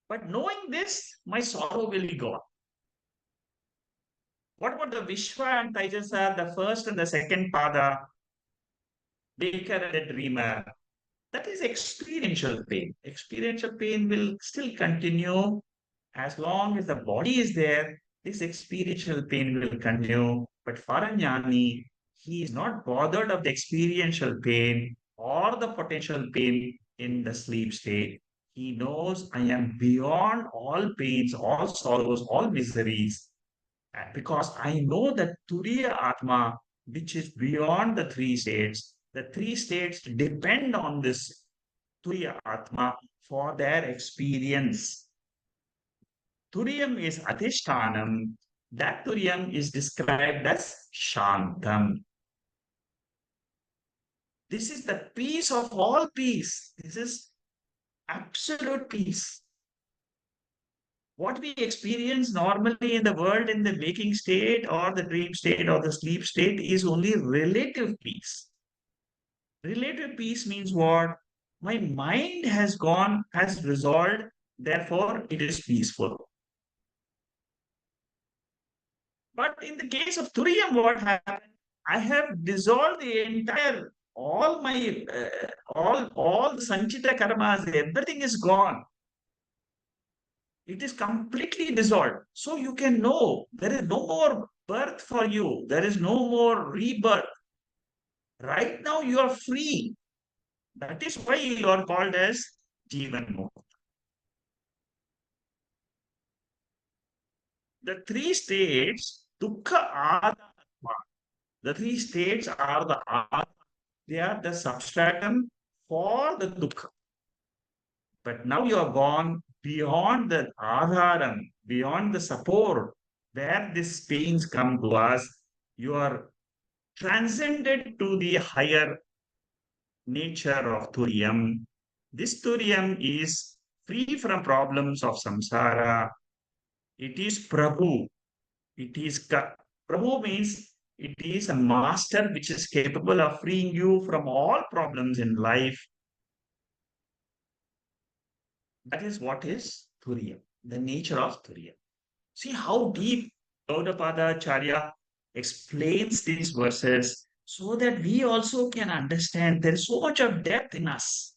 But knowing this, my sorrow will be gone. What about the Vishwa and Taijasa, the first and the second pada, Baker and the dreamer? That is experiential pain. Experiential pain will still continue as long as the body is there. This experiential pain will continue. But for a jnani, he is not bothered of the experiential pain or the potential pain in the sleep state. He knows I am beyond all pains, all sorrows, all miseries. Because I know that Turiya Atma, which is beyond the three states depend on this Turiya Atma for their experience. Turiyam is Adhishtanam. That Turiyam is described as Shantam. This is the peace of all peace. This is absolute peace. What we experience normally in the world in the waking state or the dream state or the sleep state is only relative peace. Relative peace means what? My mind has gone, has resolved, therefore it is peaceful. But in the case of Turiyam, what happened? I have dissolved the entire, all my, all the Sanchita karmas, everything is gone. It is completely dissolved. So you can know there is no more birth for you. There is no more rebirth. Right now you are free. That is why you are called as Jivan Mukta. The three states, Dukkha, Ada, the three states are the Ada. They are the substratum for the Dukkha. But now you are gone beyond the Adharam, beyond the support where these pains come to us. You are transcended to the higher nature of Turiam. This Turiam is free from problems of samsara. It is Prabhu. It is Prabhu means it is a master which is capable of freeing you from all problems in life. That is what is Turiya, the nature of Turiya. See how deep Gaudapada Charya explains these verses so that we also can understand there is so much of depth in us.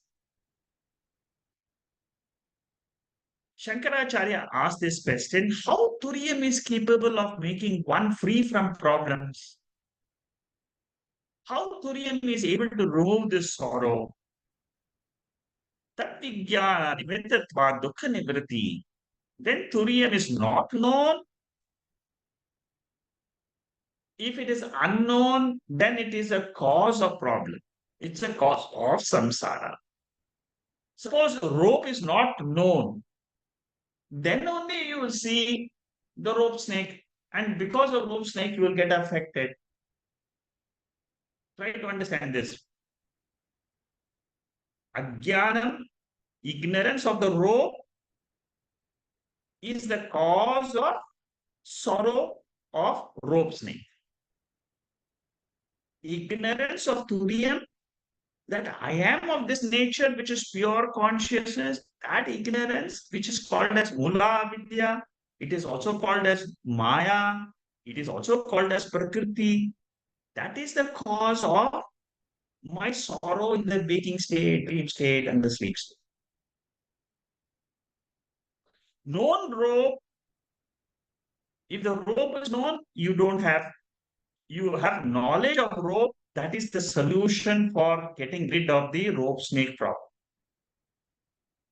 Shankaracharya asked this question, how Turiyam is capable of making one free from problems? How Turiyam is able to remove this sorrow? Tatvijnana nimittatva dukkha nivriti. When Turiyam is not known, if it is unknown, then it is a cause of problem. It's a cause of samsara. Suppose rope is not known, then only you will see the rope snake. And because of rope snake, you will get affected. Try to understand this. Ajnanam, ignorance of the rope, is the cause of sorrow of rope snake. Ignorance of Turiyam, that I am of this nature which is pure consciousness, that ignorance which is called as Mula Vidya, it is also called as Maya, it is also called as Prakriti. That is the cause of my sorrow in the waking state, dream state, and the sleep state. Known rope, if the rope is known, you have knowledge of rope, that is the solution for getting rid of the rope snake problem.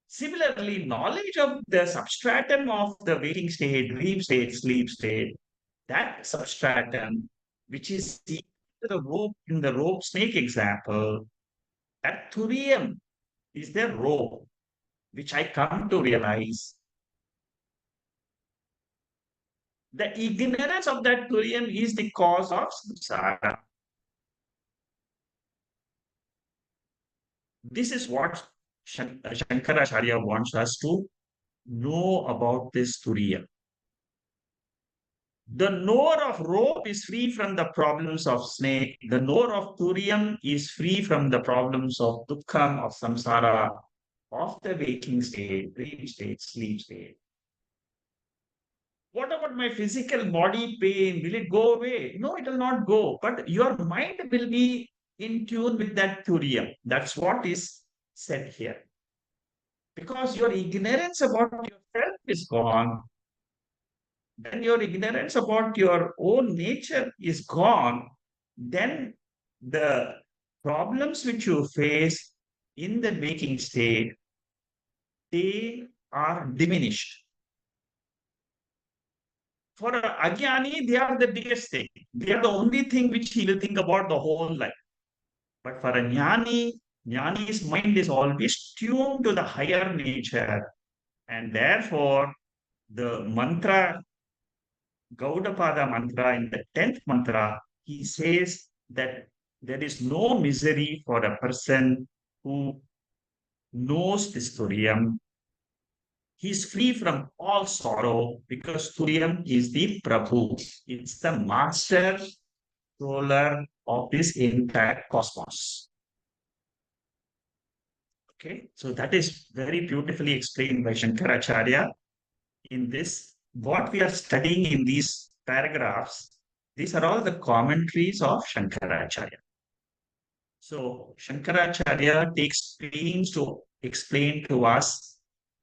Similarly, knowledge of the substratum of the waking state, dream state, sleep state, that substratum, which is the rope in the rope snake example, that thurium is the rope, which I come to realize. The ignorance of that thurium is the cause of samsara. This is what Shankaracharya wants us to know about this thuriya. The knower of rope is free from the problems of snake. The knower of Turiyam is free from the problems of dukkham, of samsara, of the waking state, dream state, sleep state. What about my physical body pain? Will it go away? No, it will not go. But your mind will be in tune with that Turiyam. That's what is said here. Because your ignorance about yourself is gone, when your ignorance about your own nature is gone, then the problems which you face in the waking state, they are diminished. For Ajnani, they are the biggest thing. They are the only thing which he will think about the whole life. But for a Jnani's mind is always tuned to the higher nature. And therefore, the mantra Gaudapada mantra, in the 10th mantra, he says that there is no misery for a person who knows this Turiyam. He is free from all sorrow because Turiyam is the Prabhu. It's the master ruler of this entire cosmos. Okay, so that is very beautifully explained by Shankaracharya in this. What we are studying in these paragraphs, these are all the commentaries of Shankaracharya. So Shankaracharya takes pains to explain to us,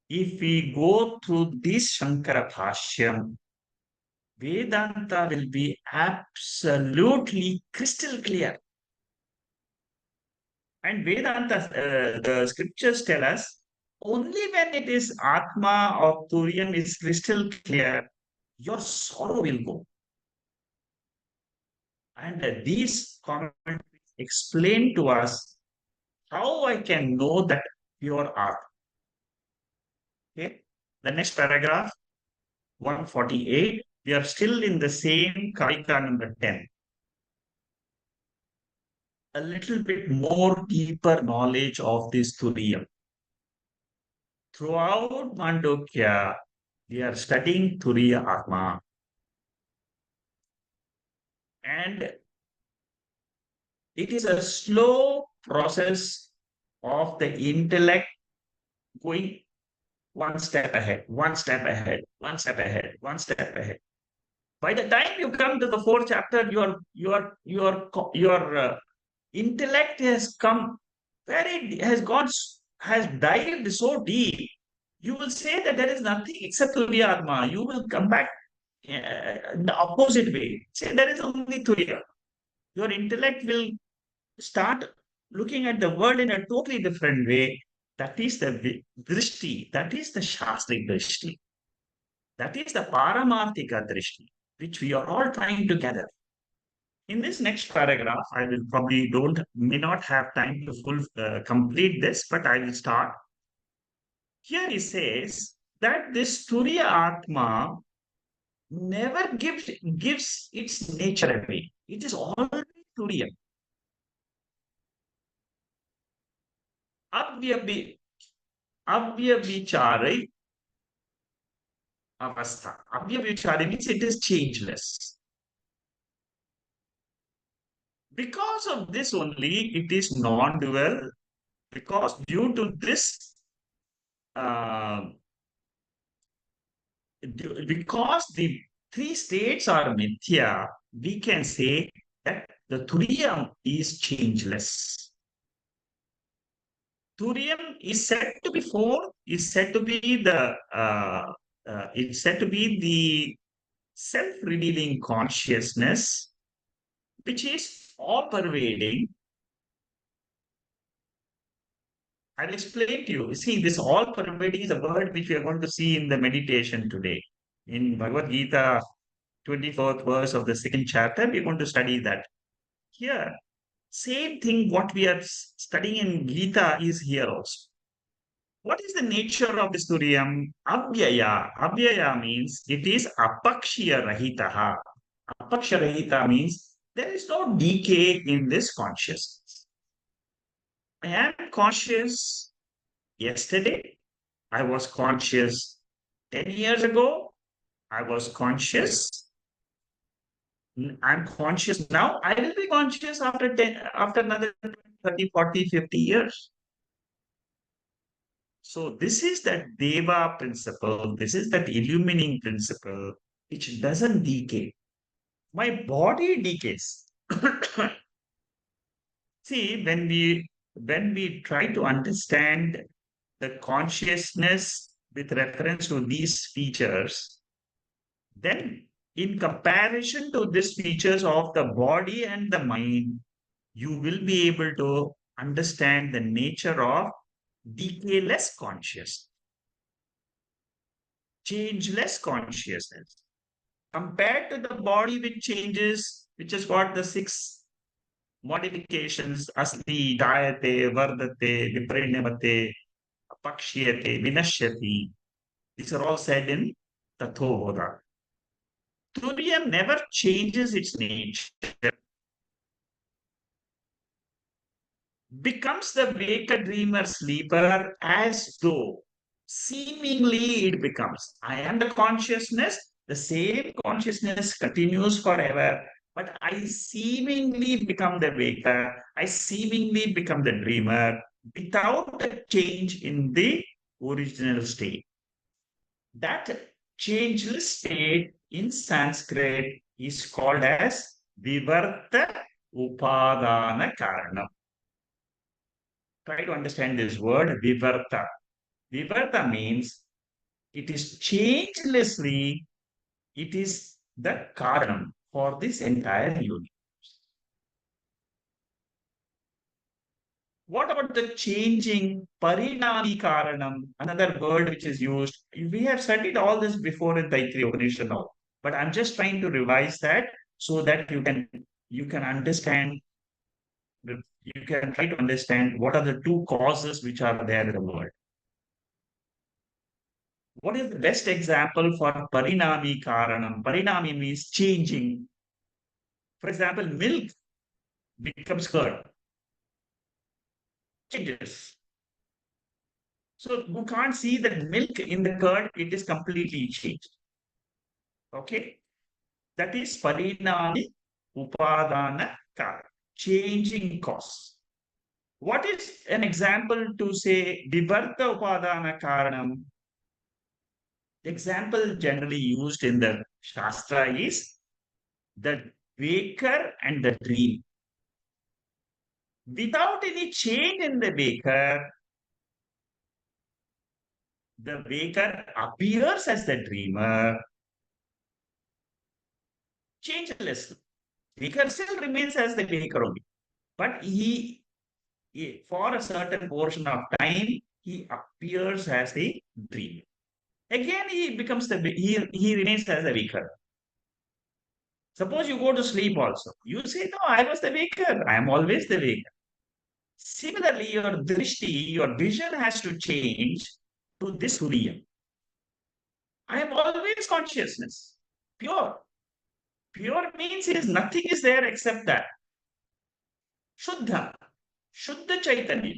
if we go through this Shankara Bhashyam, Vedanta will be absolutely crystal clear. And Vedanta, the scriptures tell us, only when it is Atma or Turiam is crystal clear, your sorrow will go. And these commentaries explain to us how I can know that pure art. Okay, the next paragraph, 148. We are still in the same Karika number 10. a little bit more deeper knowledge of this Turiya. Throughout Mandukya, we are studying Turiya Atma. And it is a slow process of the intellect going one step ahead, one step ahead, one step ahead, one step ahead. By the time you come to the fourth chapter, your intellect has come has dived so deep. You will say that there is nothing except Turiya Atma. You will come back in the opposite way. Say there is only Turiya. Your intellect will start looking at the world in a totally different way. That is the drishti. That is the Shastrik drishti. That is the Paramarthika drishti, which we are all trying to gather. In this next paragraph, I will probably may not have time to complete this, but I will start. Here he says that this Turiya Atma never gives its nature away. It is always Turiya. Abhyavichari avastha. Abhyavichari means it is changeless. Because of this only, it is non-dual. Because due to this, because the three states are mithya, we can say that the Turiyam is changeless. Turiyam is said to be it's said to be the self-revealing consciousness, which is all-pervading. I'll explain to you. See, this all-pervading is a word which we are going to see in the meditation today. In Bhagavad Gita, 24th verse of the second chapter, we're going to study that. Here, same thing what we are studying in Gita is here also. What is the nature of this Turiyam? Abhyaya. Abhyaya means it is apakshiya rahitaha. Apakshiya rahita means there is no decay in this consciousness. I am conscious yesterday. I was conscious 10 years ago. I was conscious. I'm conscious now. I will be conscious after another 30, 40, 50 years. So this is that Deva principle. This is that illumining principle which doesn't decay. My body decays. See, when we try to understand the consciousness with reference to these features, then in comparison to these features of the body and the mind, you will be able to understand the nature of decayless consciousness, changeless consciousness. Compared to the body which changes, which has got the six modifications, asti, jayate, vardate, viparinamate, apakshiyate, vinashyati. These are all said in Tathoboda. Turiya never changes its nature, becomes the waker, dreamer, sleeper, as though seemingly it becomes. I am the consciousness, the same consciousness continues forever, but I seemingly become the waker, I seemingly become the dreamer without a change in the original state. That changeless state in Sanskrit is called as Vivarta Upadana Karanam. Try to understand this word, Vivarta. Vivarta means it is changelessly, it is the Karanam for this entire universe. What about the changing Parinami Karanam, another word which is used? We have studied all this before in Taittiriya Upanishad now, but I'm just trying to revise that so that you can understand, you can try to understand what are the two causes which are there in the world. What is the best example for Parinami Karanam? Parinami means changing. For example, milk becomes curd. changes. So you can't see the milk in the curd, it is completely changed. Okay? That is parinami upadana karana, changing cause. What is an example to say vivarta upadana karanam? The example generally used in the Shastra is the waker and the dream. Without any change in the waker appears as the dreamer, changeless. Waker still remains as the waker only. But for a certain portion of time, he appears as a dream. Again, he remains as a waker. Suppose you go to sleep also. You say, no, I was the waker. I am always the waker. Similarly, your drishti, your vision has to change to this Surya. I am always consciousness, pure. Pure means nothing is there except that. Shuddha, Shuddha Chaitanya.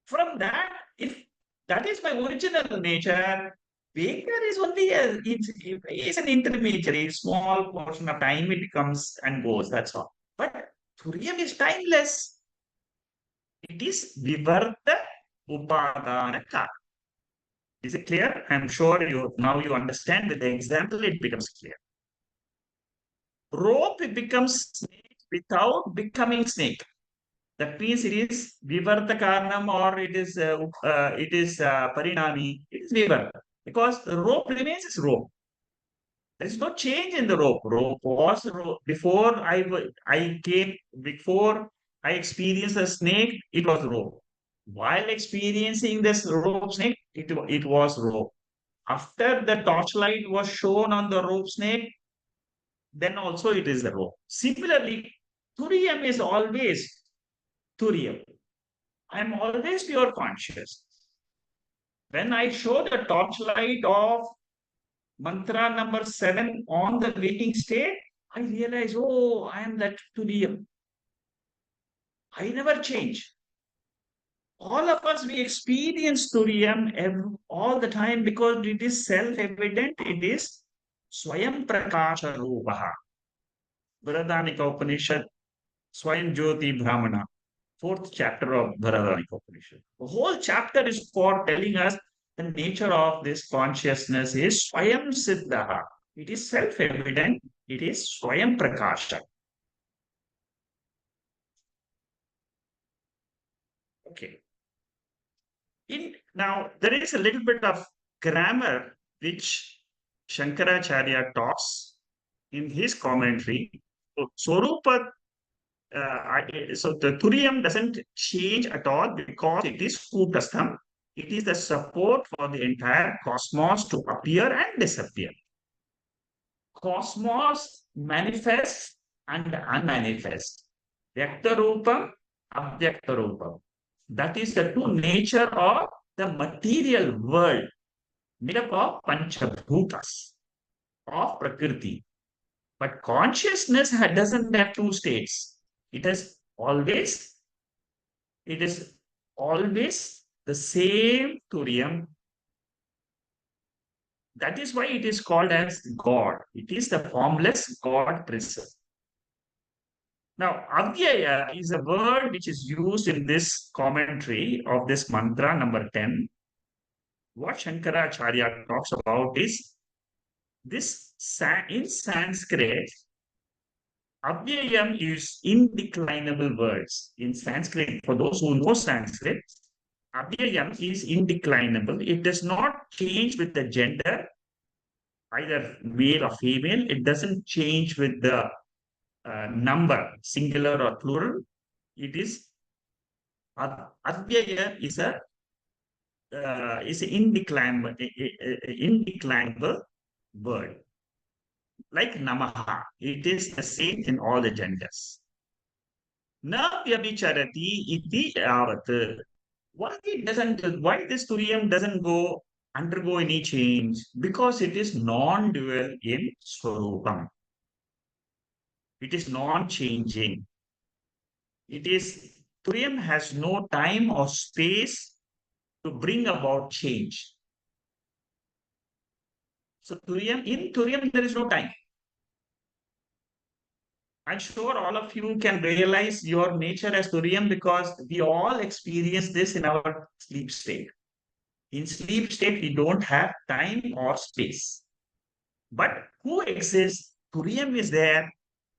From that, if that is my original nature, Vaker is only it's an intermediary, small portion of time it comes and goes, that's all. But Turiya is timeless. It is Vivarta Upadana Karana. Is it clear? I'm sure you understand with the example, it becomes clear. Rope becomes snake without becoming snake. That means it is Vivarta Karanam or it is Parinami. It is Vivarta. Because the rope remains as rope. There is no change in the rope. Rope was rope. Before I experienced the snake, it was rope. While experiencing this rope snake, it was rope. After the torchlight was shown on the rope snake, then also it is the rope. Similarly, Turiyam is always Turiyam. I am always pure conscious. When I show the torchlight of mantra number 7 on the waking state, I realize, oh, I am that Turiyam. I never change. All of us, we experience Turiyam all the time because it is self-evident. It is Swayam Prakasha Rupaha. Bharadanika Upanishad, Swayam Jyoti Brahmana. 4th chapter of Bharadanika Upanishad. The whole chapter is for telling us the nature of this consciousness is Swayam Siddhaha. It is self-evident. It is Swayam Prakasha. Okay. Now, there is a little bit of grammar which Shankaracharya talks in his commentary. So, Sorupa, so the Turiyam doesn't change at all because it is Kutastham. It is the support for the entire cosmos to appear and disappear. Cosmos manifests and unmanifests. Vyakta Rupam, Avyakta Rupam. That is the true nature of the material world made up of Panchabhutas, of Prakriti. But consciousness doesn't have two states. It is always the same Turiyam. That is why it is called as God. It is the formless God principle. Now, Avyaya is a word which is used in this commentary of this mantra number 10. What Shankaracharya talks about is this in Sanskrit, Avyayam is indeclinable words. In Sanskrit, for those who know Sanskrit, Avyayam is indeclinable. It does not change with the gender, either male or female. It doesn't change with the number, singular or plural. It is Adhyaya is an indeclinable word. Like Namaha, it is the same in all the genders. Na vyabicharati iti avat. Why this Turiyam doesn't undergo any change? Because it is non-dual in Swarupam. It is non-changing. It is, Turiyam has no time or space to bring about change. So in Turiyam, there is no time. I'm sure all of you can realize your nature as Turiyam because we all experience this in our sleep state. In sleep state, we don't have time or space. But who exists? Turiyam is there.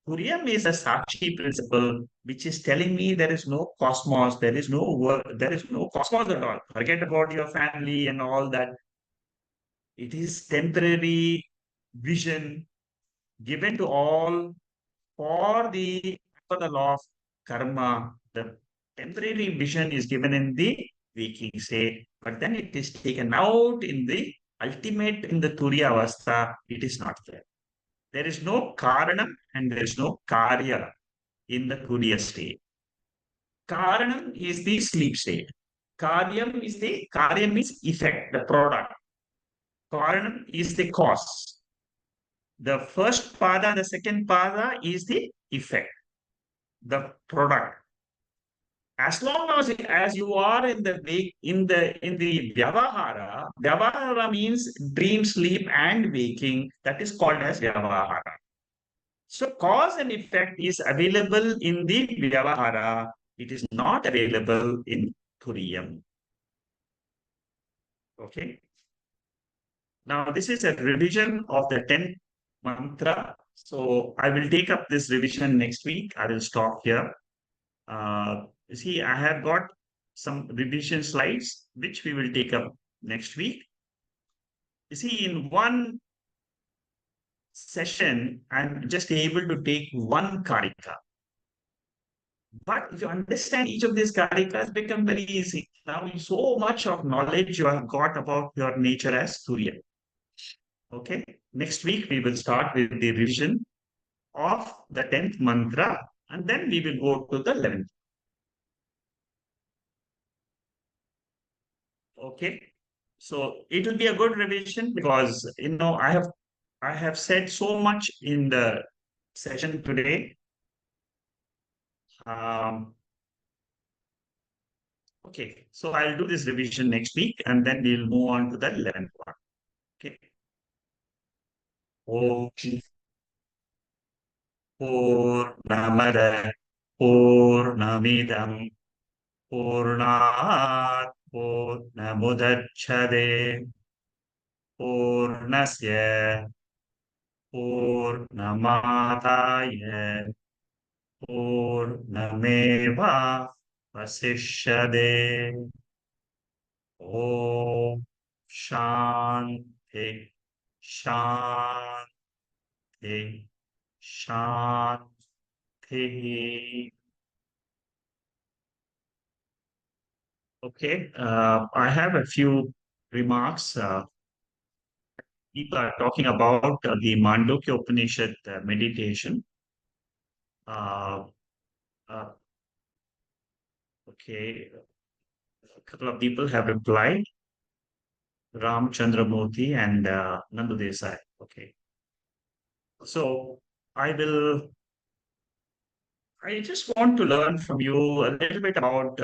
Turiyam is a Sakshi principle, which is telling me there is no cosmos, there is no work, there is no cosmos at all. Forget about your family and all that. It is temporary vision given to all for the law of karma. The temporary vision is given in the waking state, but then it is taken out in the ultimate in the Turiya Avastha. It is not there. There is no Karanam and there is no Karya in the Turiya state. Karanam is the sleep state. Karyam means effect, the product. Karanam is the cause. The first pada and the second pada is the effect, the product. As long as you are in the vyavahara means dream, sleep, and waking. That is called as vyavahara. So cause and effect is available in the vyavahara. It is not available in Turiyam. Okay. Now this is a revision of the 10th mantra. So I will take up this revision next week. I will stop here. You see, I have got some revision slides, which we will take up next week. You see, in one session, I'm just able to take one karika. But if you understand each of these karikas, become very easy. Now, so much of knowledge you have got about your nature as Surya. Okay. Next week, we will start with the revision of the 10th mantra, and then we will go to the 11th. Okay. So it will be a good revision because I have said so much in the session today. Okay, so I'll do this revision next week and then we'll move on to the 11th one. Okay. Om Purnamada Purnamidam Purnat Purnamudachade Purnasya Purnamataya Purnameva Vasishyade. Om Shanti Shanti Shanti. Okay, I have a few remarks. People are talking about the Mandukya Upanishad meditation. Uh, uh, okay, a couple of people have replied. Ram Chandramurthy and Nandu Desai. Okay, so I will. I just want to learn from you a little bit about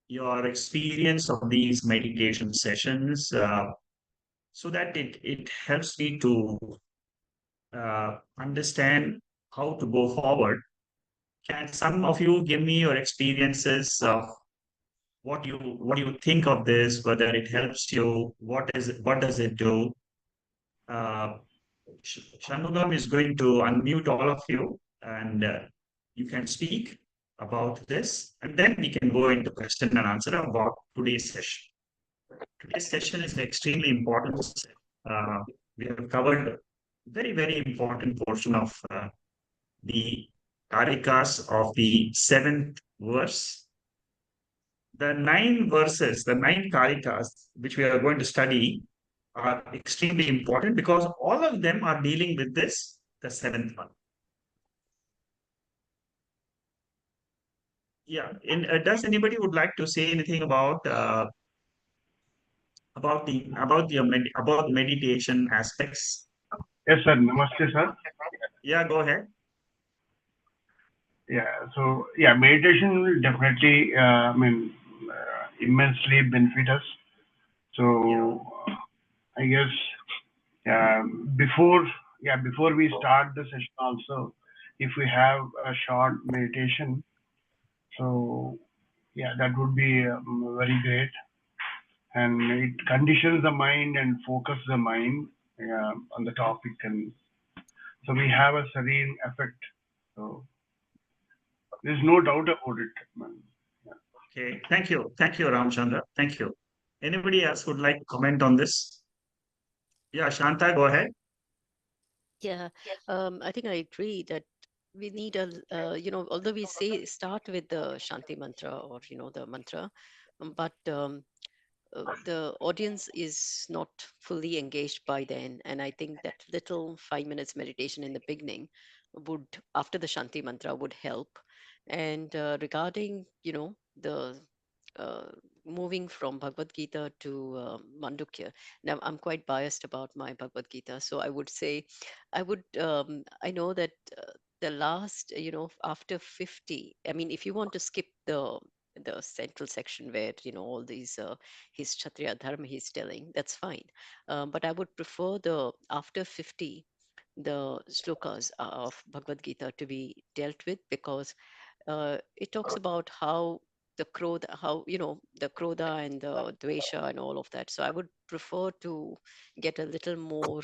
your experience of these meditation sessions, so that it helps me to understand how to go forward. Can some of you give me your experiences of what you think of this, whether it helps you, what does it do? Uh, Shanmugam is going to unmute all of you and you can speak about this, and then we can go into question and answer about today's session. Today's session is extremely important. Uh, we have covered very, very important portion of the Karikas of the 7th verse. The 9 verses, the 9 Karikas, which we are going to study, are extremely important because all of them are dealing with this, the 7th one. Yeah. Does anybody would like to say anything about about meditation aspects? Yes, sir. Namaste, sir. Yeah, go ahead. Yeah. So yeah, meditation will definitely, immensely benefit us. So I guess before we start the session also, if we have a short meditation, so yeah, that would be very great, and it conditions the mind and focus the mind on the topic, and so we have a serene effect. So there's no doubt about it, man. Okay. Thank you. Thank you, Ramchandra. Thank you. Anybody else would like to comment on this? Yeah, Shanta, go ahead. Yeah, I think I agree that we need although we say start with the Shanti mantra or, the mantra, but the audience is not fully engaged by then. And I think that little 5 minutes meditation in the beginning would, after the Shanti mantra, would help. And regarding, the uh, moving from Bhagavad Gita to Mandukya. Now, I'm quite biased about my Bhagavad Gita, so I would say, I know that the last, after 50, I mean, if you want to skip the central section where, all these his Kshatriya dharma he's telling, that's fine. But I would prefer the after 50, the slokas of Bhagavad Gita to be dealt with, because it talks about how the krodha, the krodha and the dvesha and all of that. So I would prefer to get a little more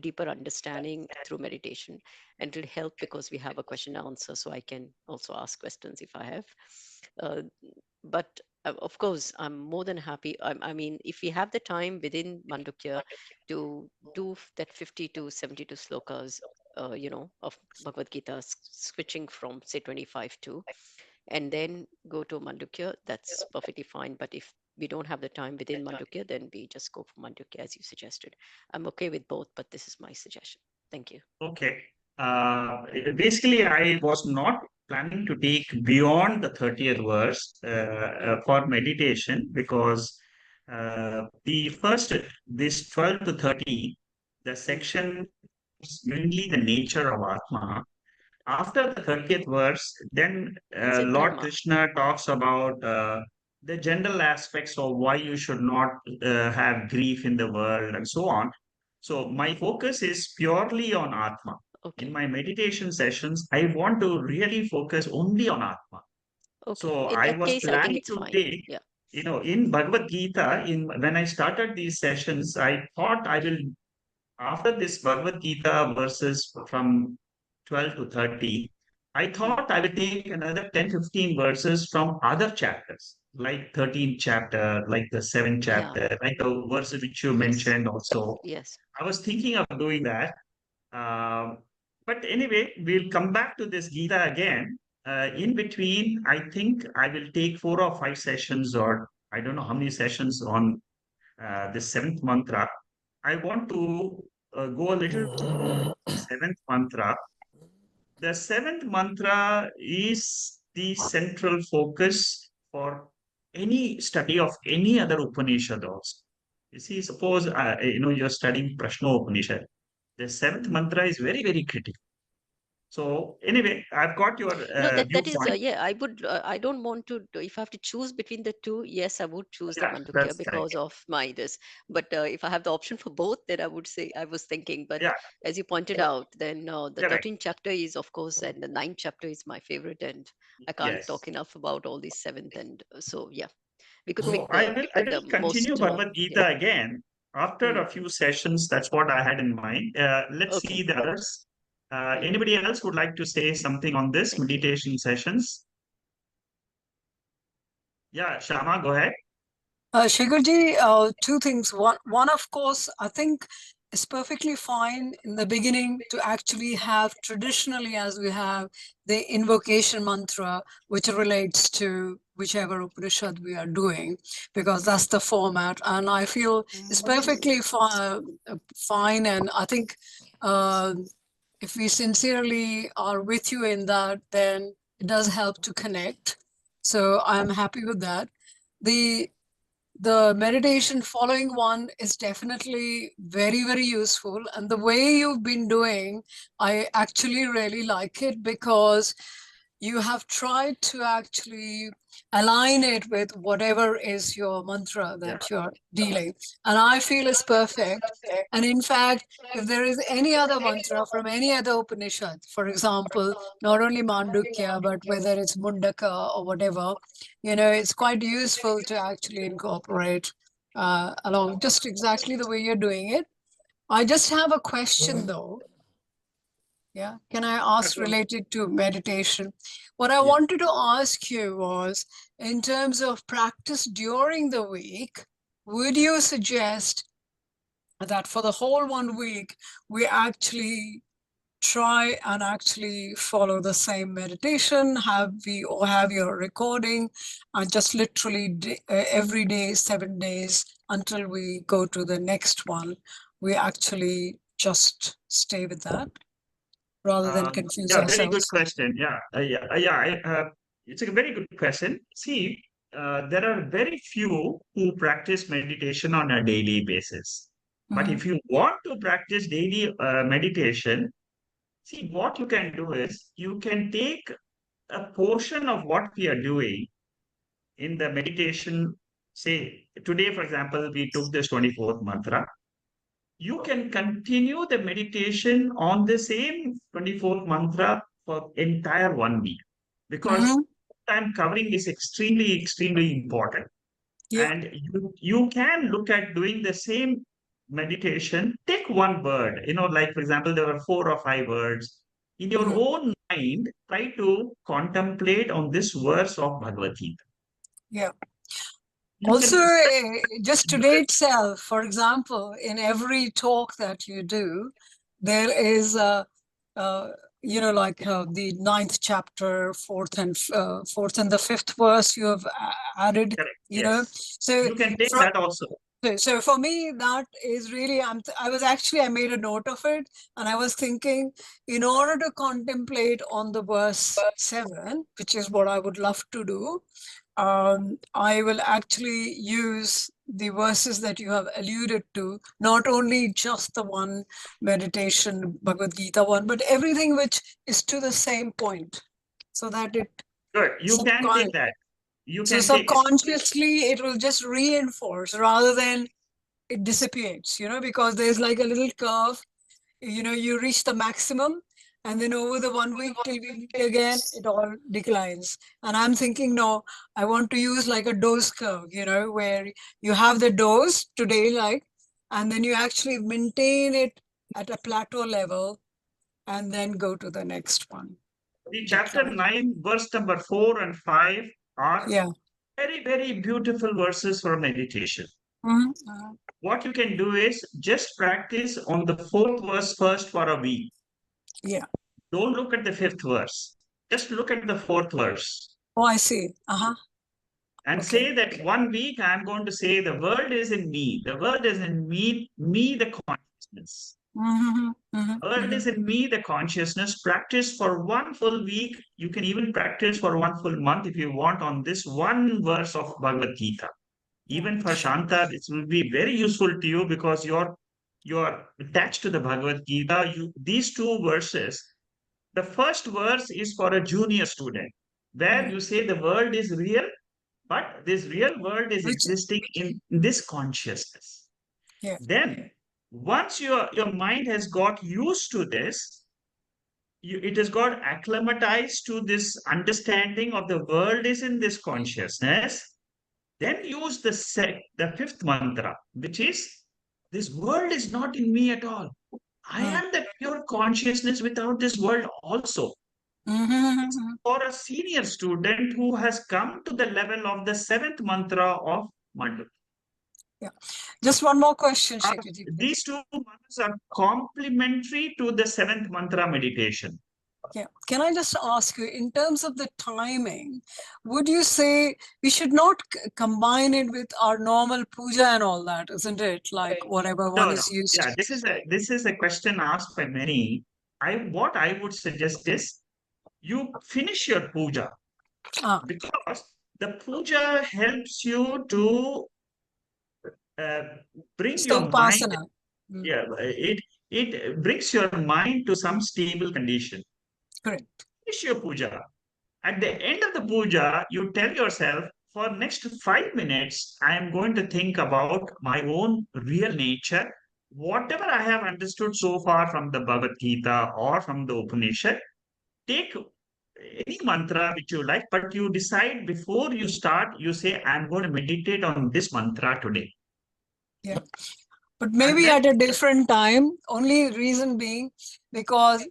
deeper understanding through meditation, and it'll help because we have a question and answer, so I can also ask questions if I have. Uh, but of course, I'm more than happy. I mean, if we have the time within Mandukya to do that 50 to 72 slokas, of Bhagavad Gita, switching from say 25 to, and then go to Mandukya, that's perfectly fine. But if we don't have the time within Mandukya, then we just go for Mandukya as you suggested. I'm okay with both, but this is my suggestion. Thank you. Okay. Basically, I was not planning to take beyond the 30th verse for meditation, because this 12 to 30, the section is mainly the nature of Atma. After the 30th verse, then Is it Lord Dharma? Krishna talks about the general aspects of why you should not have grief in the world and so on. So my focus is purely on Atma. In Okay. my meditation sessions, I want to really focus only on Atma. Okay. So In I that was case, I think planning it's to fine. take, Yeah. in Bhagavad Gita, when I started these sessions, I thought I will, after this Bhagavad Gita verses from 12 to 30, I thought I will take another 10, 15 verses from other chapters, like 13th chapter, like the 7th Yeah. chapter, like the verse which you Yes. mentioned also. Yes. I was thinking of doing that. Um, but anyway, we'll come back to this Gita again. In between, I think I will take 4 or 5 sessions, or I don't know how many sessions on the seventh mantra. I want to go a little seventh mantra. The seventh mantra is the central focus for any study of any other Upanishad also. You see, suppose you're studying Prashna Upanishad. The seventh mantra is very, very critical. So anyway, I've got your No, that is viewpoint. yeah. I would. I don't want to. If I have to choose between the two, yes, I would choose the Yeah, Mandukya that's right. because of my this. But if I have the option for both, then I would say I was thinking. But Yeah, as you pointed out, then the correct. 13th chapter is of course, and the 9th chapter is my favorite, and I can't Yes. talk enough about all these seventh. And so yeah, we could So pick I will the continue most. Bhagavad Yeah. Gita again after Mm, a few sessions. That's what I had in mind. Let's okay. see the others. Mm, Anybody else would like to say something on this thank you. meditation sessions? Yeah, Shama, go ahead. Shigarji, two things. One, of course, I think it's perfectly fine in the beginning to actually have traditionally, as we have the invocation mantra, which relates to whichever Upanishad we are doing, because that's the format. And I feel it's perfectly fine. And I think if we sincerely are with you in that, then it does help to connect. So I'm happy with that. The meditation following one is definitely very, very useful. And the way you've been doing, I actually really like it, because you have tried to actually align it with whatever is your mantra that you're dealing. And I feel is perfect. And in fact, if there is any other mantra from any other Upanishad, for example, not only Mandukya, but whether it's Mundaka or whatever, it's quite useful to actually incorporate along just exactly the way you're doing it. I just have a question though. Yeah, can I ask related to meditation? What I wanted to ask you was, in terms of practice during the week, would you suggest that for the whole 1 week, we actually try and actually follow the same meditation, have your recording, and just literally every day, 7 days until we go to the next one, we actually just stay with that rather than confuse ourselves? Very good question. It's a very good question. See, there are very few who practice meditation on a daily basis. But if you want to practice daily meditation, see, what you can do is you can take a portion of what we are doing in the meditation. Say, today, for example, we took this 24th mantra. You can continue the meditation on the same 24th mantra for entire 1 week, because I'm covering is extremely, extremely important. Yeah. And you can look at doing the same meditation, take one word, like, for example, there are 4 or 5 words. In your own mind, try to contemplate on this verse of Bhagavad Gita. Yeah. You Also, can just today itself, for example, in every talk that you do, there is like the 9th chapter, 4th and the 5th verse you have added. Correct. So you can take that also. So for me, that is really, I made a note of it, and I was thinking, in order to contemplate on the verse 7, which is what I would love to do, I will actually use the verses that you have alluded to, not only just the one meditation, Bhagavad Gita one, but everything which is to the same point, so that it... Good. You can take that. So subconsciously, it will just reinforce rather than it dissipates, because there's like a little curve, you reach the maximum, and then over the 1 week till again, it all declines. And I'm thinking, no, I want to use like a dose curve, where you have the dose today, and then you actually maintain it at a plateau level and then go to the next one. The chapter 9, verse number 4 and 5 are very, very beautiful verses for meditation. What you can do is just practice on the 4th verse first for a week. Yeah. Don't look at the 5th verse. Just look at the 4th verse. Oh, I see. And say that 1 week I'm going to say the world is in me. The world is in me the consciousness. World is in me the consciousness. Practice for 1 full week. You can even practice for 1 full month if you want on this one verse of Bhagavad Gita. Even for Shanta, this will be very useful to you because you're attached to the Bhagavad Gita. These 2 verses, the first verse is for a junior student, where you say the world is real, but this real world is existing in this consciousness. Then, once your mind has got used to this, it has got acclimatized to this understanding of the world is in this consciousness. Then use the 5th mantra, which is, this world is not in me at all. I am the pure consciousness without this world also. For a senior student who has come to the level of the 7th mantra of Mandukya. Yeah. Just one more question, Shekharji. These 2 mantras are complementary to the 7th mantra meditation. Yeah. Can I just ask you, in terms of the timing, would you say we should not combine it with our normal puja and all that, isn't it? Like whatever one is used to. Yeah, this is a question asked by many. What I would suggest is you finish your puja, because the puja helps you to bring your mind. Yeah, it brings your mind to some stable condition. Correct. Finish your puja. At the end of the puja, you tell yourself, for next 5 minutes, I am going to think about my own real nature. Whatever I have understood so far from the Bhagavad Gita or from the Upanishad, take any mantra which you like, but you decide before you start, you say, I'm going to meditate on this mantra today. Yeah. But And maybe then at a different time, only reason being because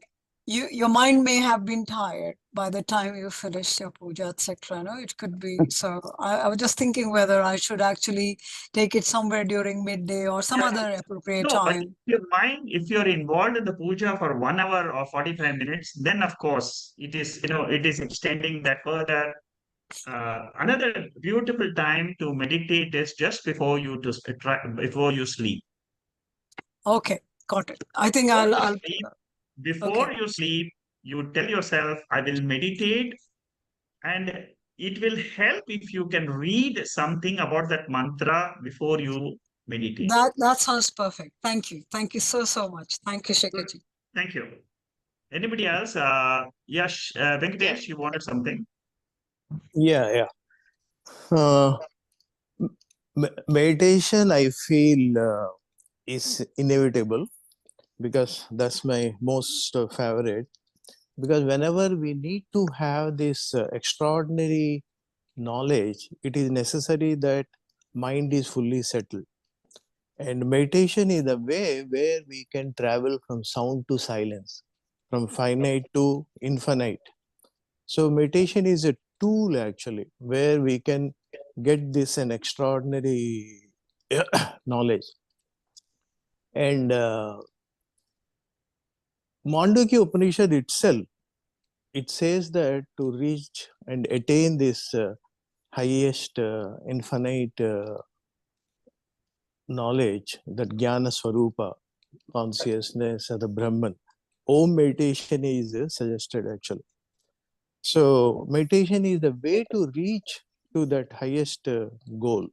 your mind may have been tired by the time you finished your puja, etc. No, it could be. So I was just thinking whether I should actually take it somewhere during midday or some yeah, other appropriate no, but time. your mind, if you're involved in the puja for 1 hour or 45 minutes, then of course it is extending that further. Another beautiful time to meditate is just before you sleep. Okay, got it. I think Before you I'll sleep, okay. before you sleep, you tell yourself, I will meditate, and it will help if you can read something about that mantra before you meditate. That sounds perfect. Thank you. Thank you so much. Thank you, Good. Shekharji. Thank you. Anybody else? Yes, Venkatesh, you wanted something? Yeah, yeah. Uh, Meditation, I feel, is inevitable because that's my most favorite. Because whenever we need to have this extraordinary knowledge, it is necessary that mind is fully settled. And meditation is the way where we can travel from sound to silence, from finite to infinite. So meditation is a tool actually where we can get this an extraordinary knowledge. And Mandukya Upanishad itself, it says that to reach and attain this highest infinite knowledge, that Jnana Swarupa, consciousness of the Brahman, Om meditation is suggested actually. So meditation is the way to reach to that highest goal.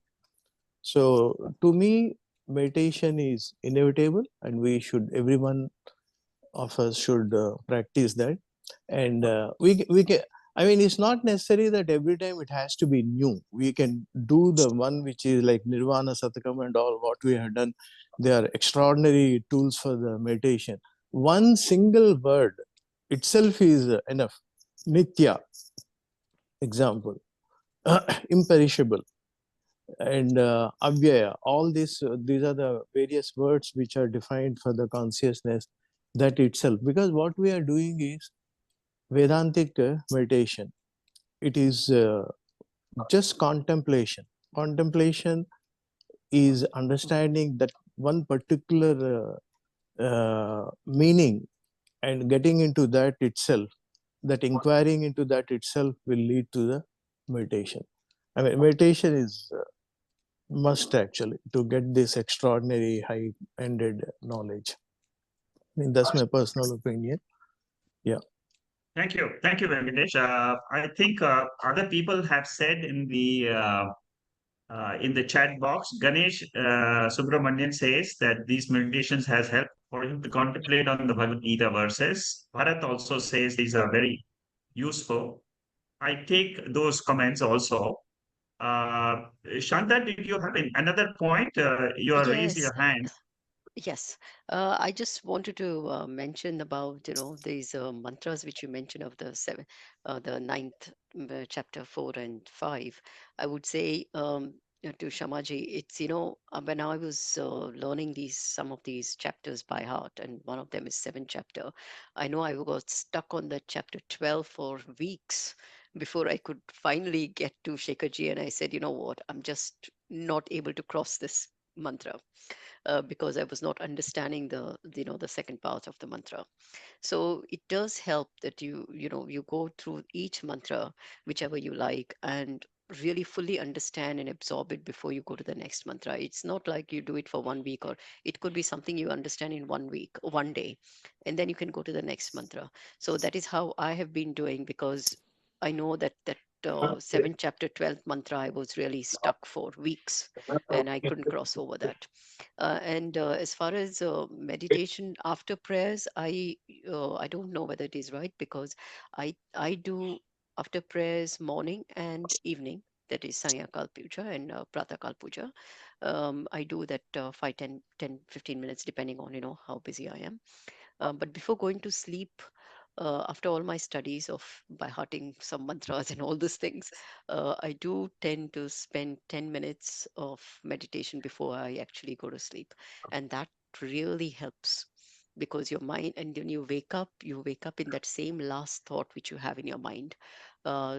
So to me, meditation is inevitable, and everyone of us should practice that. And we can. I mean, it's not necessary that every time it has to be new. We can do the one which is like Nirvana Satakam and all what we have done. They are extraordinary tools for the meditation. One single word itself is enough. Nitya, example, imperishable, and avyaya. All these are the various words which are defined for the consciousness, that itself. Because what we are doing is Vedantic meditation. It is just contemplation. Contemplation is understanding that one particular meaning and getting into that itself. That inquiring into that itself will lead to the meditation. I mean, meditation is must actually to get this extraordinary high-ended knowledge. I mean, that's my personal opinion. Yeah. Thank you. Thank you, Venkatesh. I think other people have said in the chat box, Ganesh Subramanian says that these meditations has helped for him to contemplate on the Bhagavad Gita verses. Bharat also says these are very useful. I take those comments also. Shanta, did you have another point? You are raised Yes. your hand. Yes, I just wanted to mention about these mantras which you mentioned of the ninth chapter 4 and 5. I would say to Shamaji, it's when I was learning some of these chapters by heart, and one of them is 7th chapter. I know I got stuck on the chapter 12 for weeks before I could finally get to Shekharji, and I said, you know what, I'm just not able to cross this mantra because I was not understanding the second part of the mantra. So it does help that you go through each mantra, whichever you like, and really fully understand and absorb it before you go to the next mantra. It's not like you do it for 1 week, or it could be something you understand in 1 week, 1 day, and then you can go to the next mantra. So that is how I have been doing, because I know that 7th chapter 12th mantra I was really stuck for weeks, and I couldn't cross over that. And as far as meditation after prayers, I don't know whether it is right, because I do after prayers morning and evening, that is Sanyakal Puja and Pratakal Puja. I do that 5, 10, 15 minutes, depending on, how busy I am. But before going to sleep, after all my studies of by hearting some mantras and all these things, I do tend to spend 10 minutes of meditation before I actually go to sleep. And that really helps, because your mind, and when you wake up in that same last thought which you have in your mind.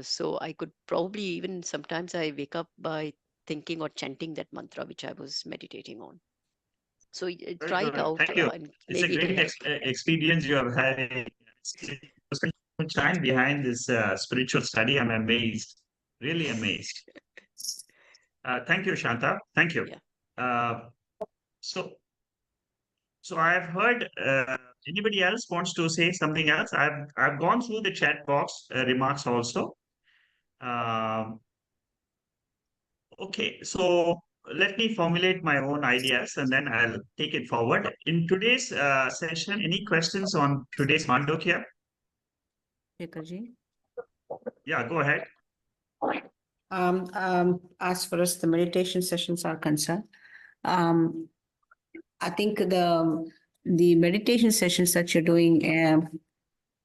So I could probably, even sometimes I wake up by thinking or chanting that mantra which I was meditating on. So Very try it good. out, Thank you. and It's a maybe it'll great help. experience you have had. Time behind this spiritual study. I'm amazed, really amazed. Thank you, Shanta. Thank you. Yeah. Uh, so, so I've heard. Anybody else wants to say something else? I've gone through the chat box remarks also. Um, okay, so let me formulate my own ideas and then I'll take it forward. In today's session, any questions on today's Mandukya? Shekhar-ji. Yeah, go ahead. As far as the meditation sessions are concerned, I think the meditation sessions that you're doing,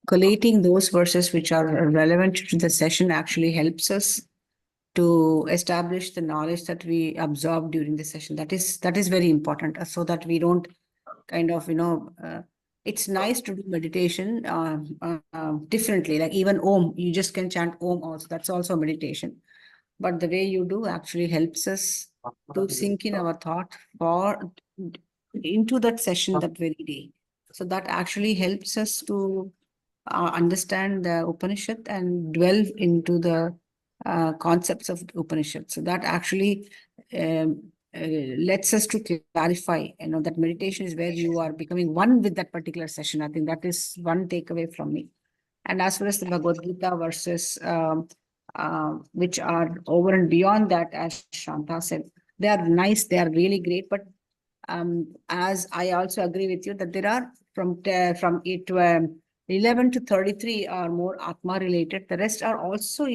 collating those verses which are relevant to the session actually helps us to establish the knowledge that we absorb during the session. That is very important, so that we don't kind of, it's nice to do meditation differently. Like even Om, you just can chant Om also. That's also meditation. But the way you do actually helps us to sink in our thought for into that session that very day. So that actually helps us to understand the Upanishad and dwell into the concepts of the Upanishad. So that actually lets us to clarify, that meditation is where you are becoming one with that particular session. I think that is one takeaway from me. And as far as the Bhagavad Gita verses, which are over and beyond that, as Shanta said, they are nice, they are really great. But as I also agree with you that there are from 11 to 33 are more Atma related. The rest are also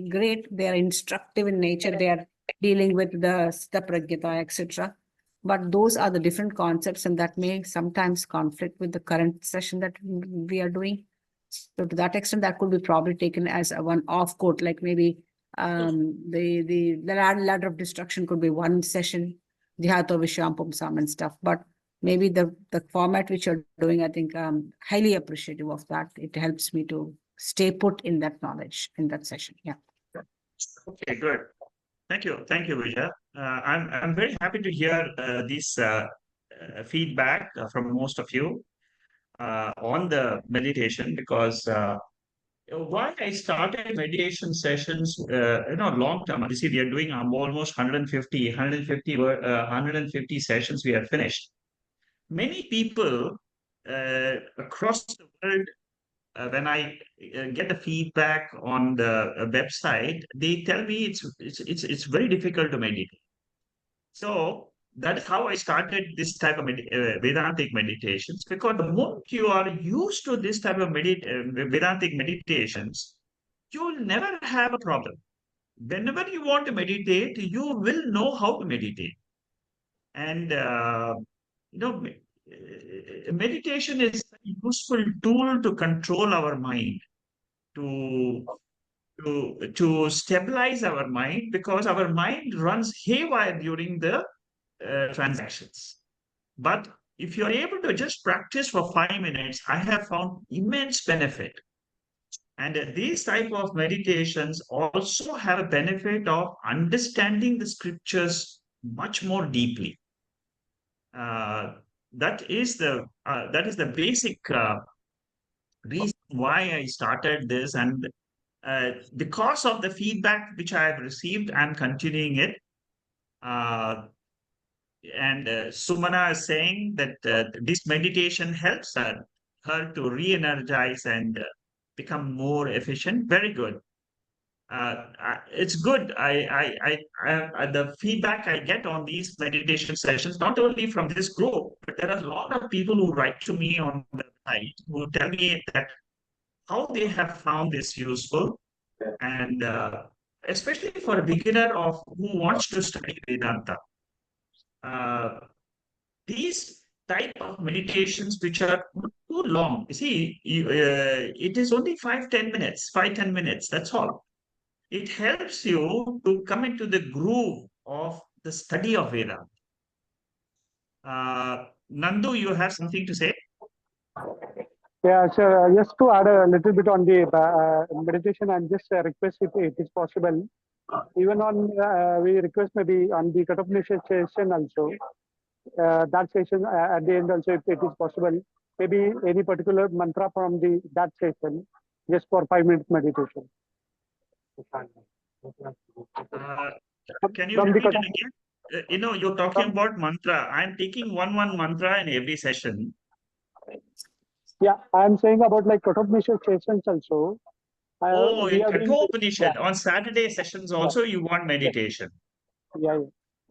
great. They are instructive in nature. They are dealing with the Stapragyata, etc. But those are the different concepts, and that may sometimes conflict with the current session that we are doing. So to that extent, that could be probably taken as a one off quote, like maybe the ladder of destruction could be one session, Dhyato Vishampumsam and stuff. But maybe the format which you're doing, I think highly appreciative of that. It helps me to stay put in that knowledge in that session. Yeah. Okay, good. Thank you, Vijay. I'm very happy to hear this feedback from most of you on the meditation, because why I started meditation sessions, long term. You see, we are doing almost 150 sessions. We have finished. Many people across the world, when I get the feedback on the website, they tell me it's very difficult to meditate. So that's how I started this type of Vedantic meditations, because the moment you are used to this type of Vedantic meditations, you will never have a problem. Whenever you want to meditate, you will know how to meditate. And, meditation is a useful tool to control our mind, to to stabilize our mind, because our mind runs haywire during the transactions. But if you're able to just practice for 5 minutes, I have found immense benefit. And these type of meditations also have a benefit of understanding the scriptures much more deeply. That is the basic reason why I started this, and because of the feedback which I have received, I'm continuing it. And Sumana is saying that this meditation helps her to re-energize and become more efficient. Very good. It's good. The feedback I get on these meditation sessions, not only from this group, but there are a lot of people who write to me on the site who tell me that how they have found this useful. And especially for a beginner who wants to study Vedanta, uh, these type of meditations which are not too long. You see, it is only 5-10 minutes, 5-10 minutes. That's all. It helps you to come into the groove of the study of Vedanta. Nandu, you have something to say? Yeah, sure. Just to add a little bit on the meditation, and just request if it is possible, even on we request maybe on the Kathopanishad session also, that session at the end also, if it is possible, maybe any particular mantra from that session, just for 5 minutes meditation. Can you From the repeat it again? You're talking about mantra. I'm taking one mantra in every session. Yeah, I'm saying about like Kathopanishad sessions also. In we are doing, Upanishad, on Saturday sessions also, you want meditation. yeah.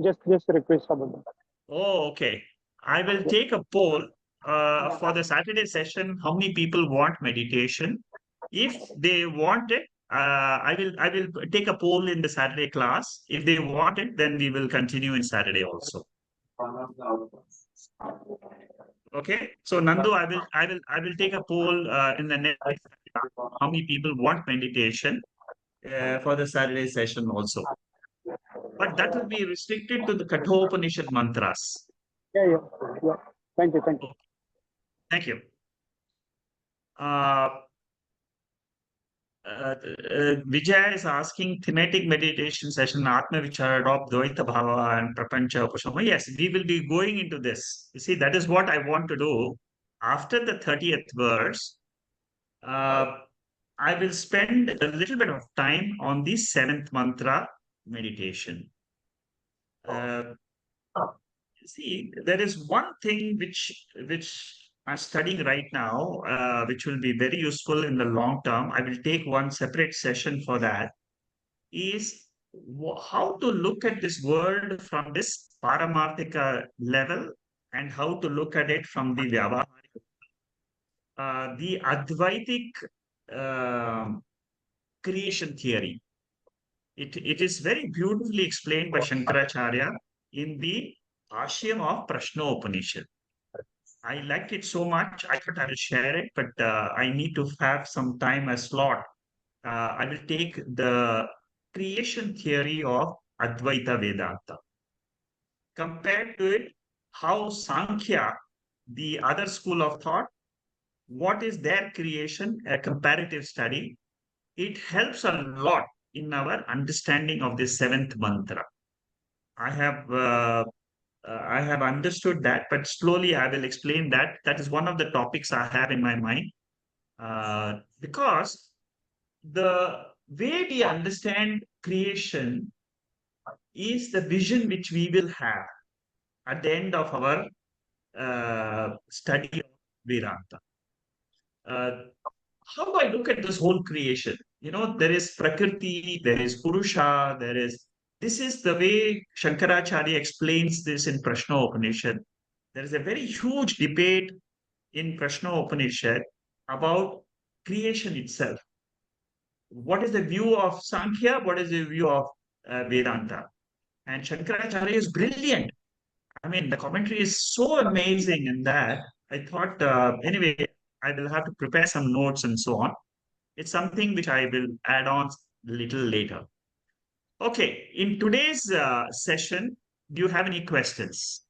Just request about that. Oh, okay. I will take a poll for the Saturday session. How many people want meditation? If they want it, I will take a poll in the Saturday class. If they want it, then we will continue in Saturday also. Okay. So Nandu, I will take a poll in the next. How many people want meditation for the Saturday session also? But that will be restricted to the Kathopanishad mantras. Yeah. Thank you. Thank you. Vijay is asking thematic meditation session, Atma Vichara, Dvaita Bhava and Prapancha Upashama. Yes, we will be going into this. You see, that is what I want to do. After the 30th verse, I will spend a little bit of time on the 7th mantra meditation. See, there is one thing which I'm studying right now, which will be very useful in the long term. I will take one separate session for that. Is how to look at this world from this Paramarthika level and how to look at it from the Vyavaharic. The Advaitic creation theory. It is very beautifully explained by Shankaracharya in the Bhashyam of Prashno Upanishad. I liked it so much, I thought I will share it, but I need to have some time, a slot. I will take the creation theory of Advaita Vedanta. Compared to it, how Sankhya, the other school of thought, what is their creation, a comparative study. It helps a lot in our understanding of the 7th mantra. I have understood that, but slowly I will explain that. That is one of the topics I have in my mind. Because the way we understand creation is the vision which we will have at the end of our study of Vedanta. How do I look at this whole creation? There is Prakriti, there is Purusha, this is the way Shankaracharya explains this in Prashno Upanishad. There is a very huge debate in Prashno Upanishad about creation itself. What is the view of Sankhya? What is the view of Vedanta? And Shankaracharya is brilliant. I mean, the commentary is so amazing in that. I thought, anyway, I will have to prepare some notes and so on. It's something which I will add on a little later. Okay, in today's session, do you have any questions?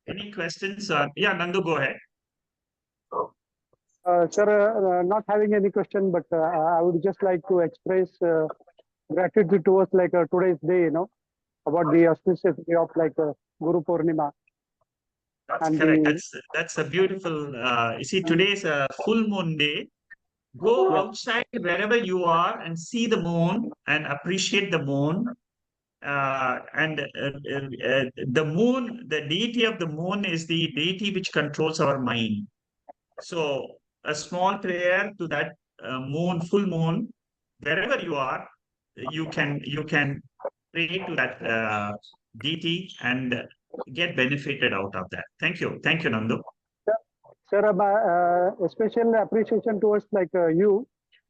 Any questions? Yeah, Nandu, go ahead. Sir, not having any question, but I would just like to express gratitude towards like today's day, about the auspicious day of like Guru Purnima. That's and correct. That's a beautiful. You see, today is a full moon day. Go outside wherever you are and see the moon and appreciate the moon. The moon, the deity of the moon is the deity which controls our mind. So a small prayer to that moon, full moon, wherever you are, you can pray to that deity and get benefited out of that. Thank you. Thank you, Nandu. Sir, a special appreciation towards you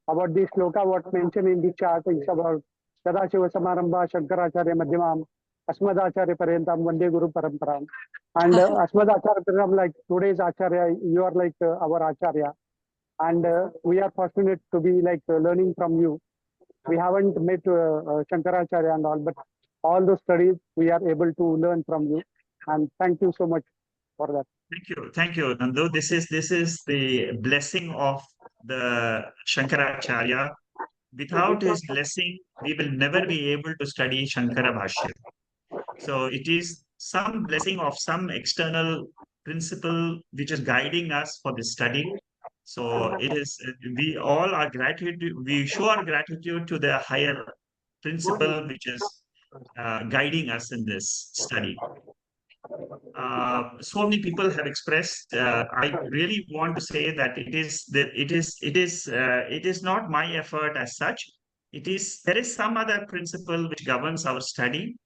about this sloka, what mentioned in the chart is about Sadashiva Samarambha, Shankaracharya Madhyamam, Asmadacharya Parentam, Vande Guru Paramparam. And Asmadacharya Parentam, like today's Acharya, you are like our Acharya. And we are fortunate to be like learning from you. We haven't met Shankaracharya and all, but all those studies we are able to learn from you. And thank you so much for that. Thank you, Nandu. This is the blessing of the Shankaracharya. Without his blessing, we will never be able to study Shankara Bhashya. So it is some blessing of some external principle which is guiding us for this study. So it is, we all are gratitude, we show our gratitude to the higher principle which is guiding us in this study. So many people have expressed. I really want to say that it is not my effort as such. There is some other principle which governs our study.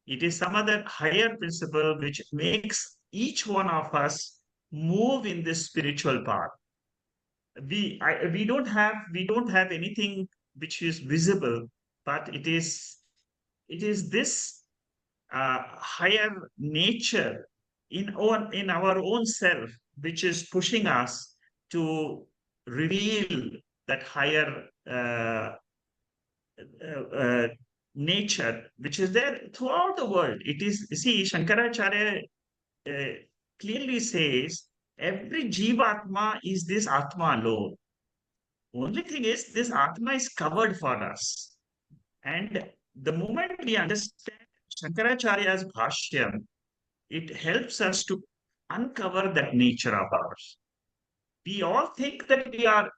It is some other higher principle which makes each one of us move in this spiritual path. We don't have anything which is visible, but it is this higher nature in our own self, which is pushing us to reveal that higher nature, which is there throughout the world. It is, see, Shankaracharya clearly says every Jivatma is this Atma alone. Only thing is, this Atma is covered for us. And the moment we understand Shankaracharya's Bhashyam, it helps us to uncover that nature of ours. We all think that we are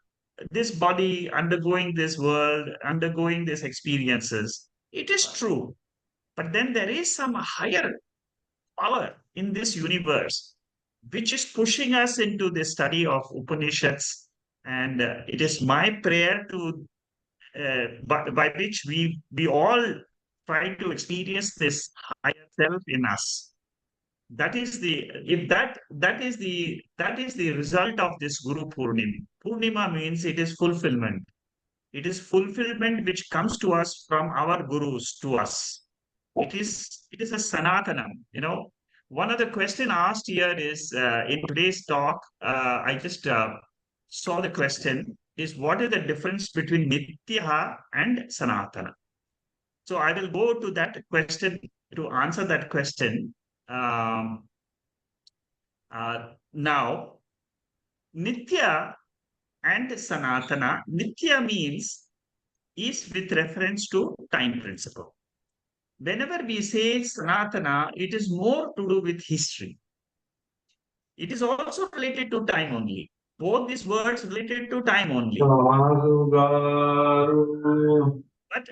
this body undergoing this world, undergoing these experiences. It is true. But then there is some higher power in this universe, which is pushing us into the study of Upanishads. And it is my prayer to by which we all try to experience this higher self in us. That is the result of this Guru Purnima. Purnima means it is fulfillment. It is fulfillment which comes to us from our gurus to us. It is a Sanatanam. One of the question asked here is in today's talk. I just saw the question is, what is the difference between Nitya and Sanatana? So I will go to that question to answer that question. Now, Nitya and Sanatana. Nitya means is with reference to time principle. Whenever we say Sanatana, it is more to do with history. It is also related to time only. Both these words related to time only. But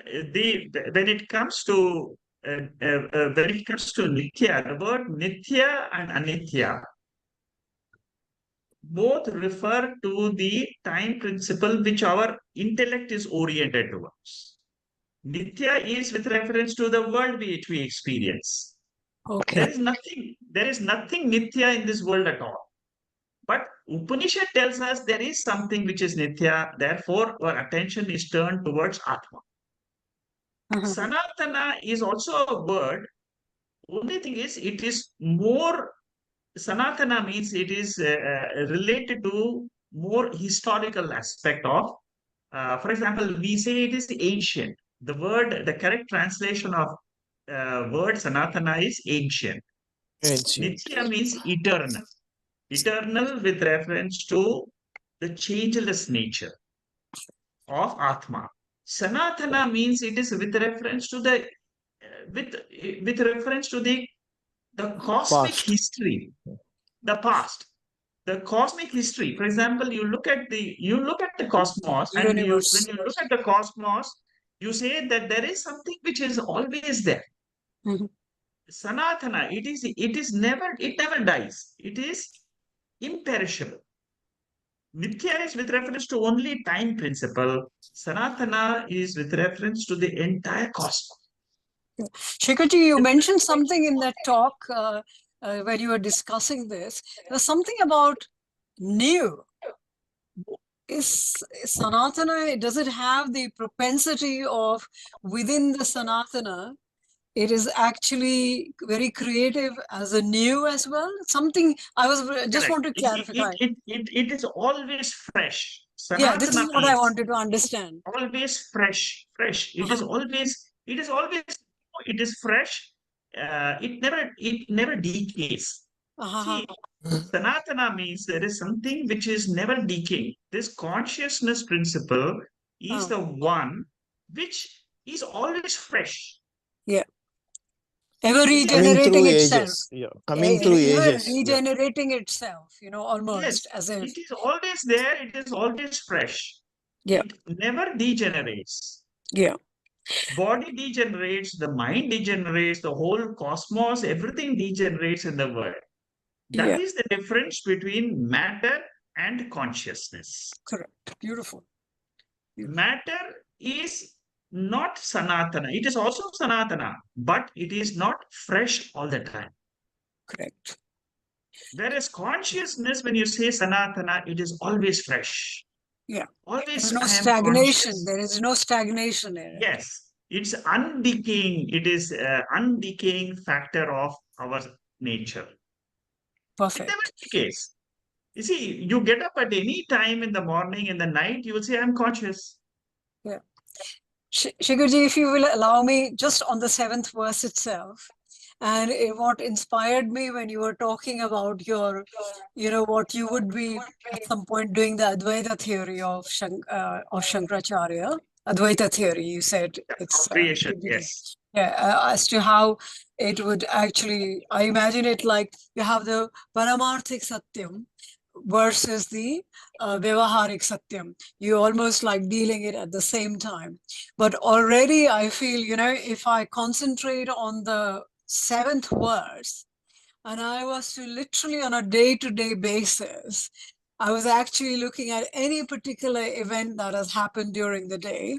when it comes to Nitya, the word Nitya and Anitya both refer to the time principle which our intellect is oriented towards. Nitya is with reference to the world which we experience. Okay. There is nothing Nitya in this world at all. But Upanishad tells us there is something which is Nitya, therefore our attention is turned towards Atma. Sanatana is also a word. Only thing is, it is more, Sanatana means it is related to more historical aspect of, for example, we say it is ancient. The correct translation of word Sanatana is ancient. Nitya means eternal. Eternal with reference to the changeless nature of Atma. Sanatana means it is with reference to the with reference to the cosmic history, the past, the cosmic history. For example, you look at the cosmos, and when you look at the cosmos, you say that there is something which is always there. Sanatana, it never dies. It is imperishable. Mithya is with reference to only time principle. Sanatana is with reference to the entire cosmos. Shekharji, you mentioned something in that talk when you were discussing this. There's something about new. Is Sanatana, does it have the propensity of within the Sanatana, it is actually very creative as a new as well? Something I was just Correct. want to clarify. It is always fresh. Yeah, this Sanatana is what I means wanted to understand. always fresh. It is always, it is fresh. It never decays. See, Sanatana means there is something which is never decaying. This consciousness principle is the one which is always fresh. Yeah. Ever You see, Coming regenerating through itself. ages. Yeah. Coming through Even ages. Yeah. regenerating itself, you know, almost yes, as if. it is always there. It is always fresh. Yeah. It never degenerates. Yeah. Body degenerates, the mind degenerates, the whole cosmos, everything degenerates in the world. That Yeah. is the difference between matter and consciousness. Correct. Beautiful. Matter is not Sanatana. It is also Sanatana, but it is not fresh all the time. Correct. Whereas consciousness, when you say Sanatana, it is always fresh. Yeah. Always There's no I am stagnation. conscious. There is no stagnation in it. Yes, it's undecaying. It is undecaying factor of our nature. It Perfect. never decays. You see, you get up at any time in the morning, in the night, you will say, I'm conscious. Yeah. Shikharji, if you will allow me, just on the 7th verse itself, and what inspired me when you were talking about your, you know, what you would be at some point doing the Advaita theory of Shankaracharya. Advaita theory, you said it's Creation, yes. yeah, as to how it would actually, I imagine it like you have the Paramarthik Satyam versus the Vyavaharik Satyam. You almost like dealing it at the same time. But already I feel, you know, if I concentrate on the 7th verse, and I was to literally on a day-to-day basis, I was actually looking at any particular event that has happened during the day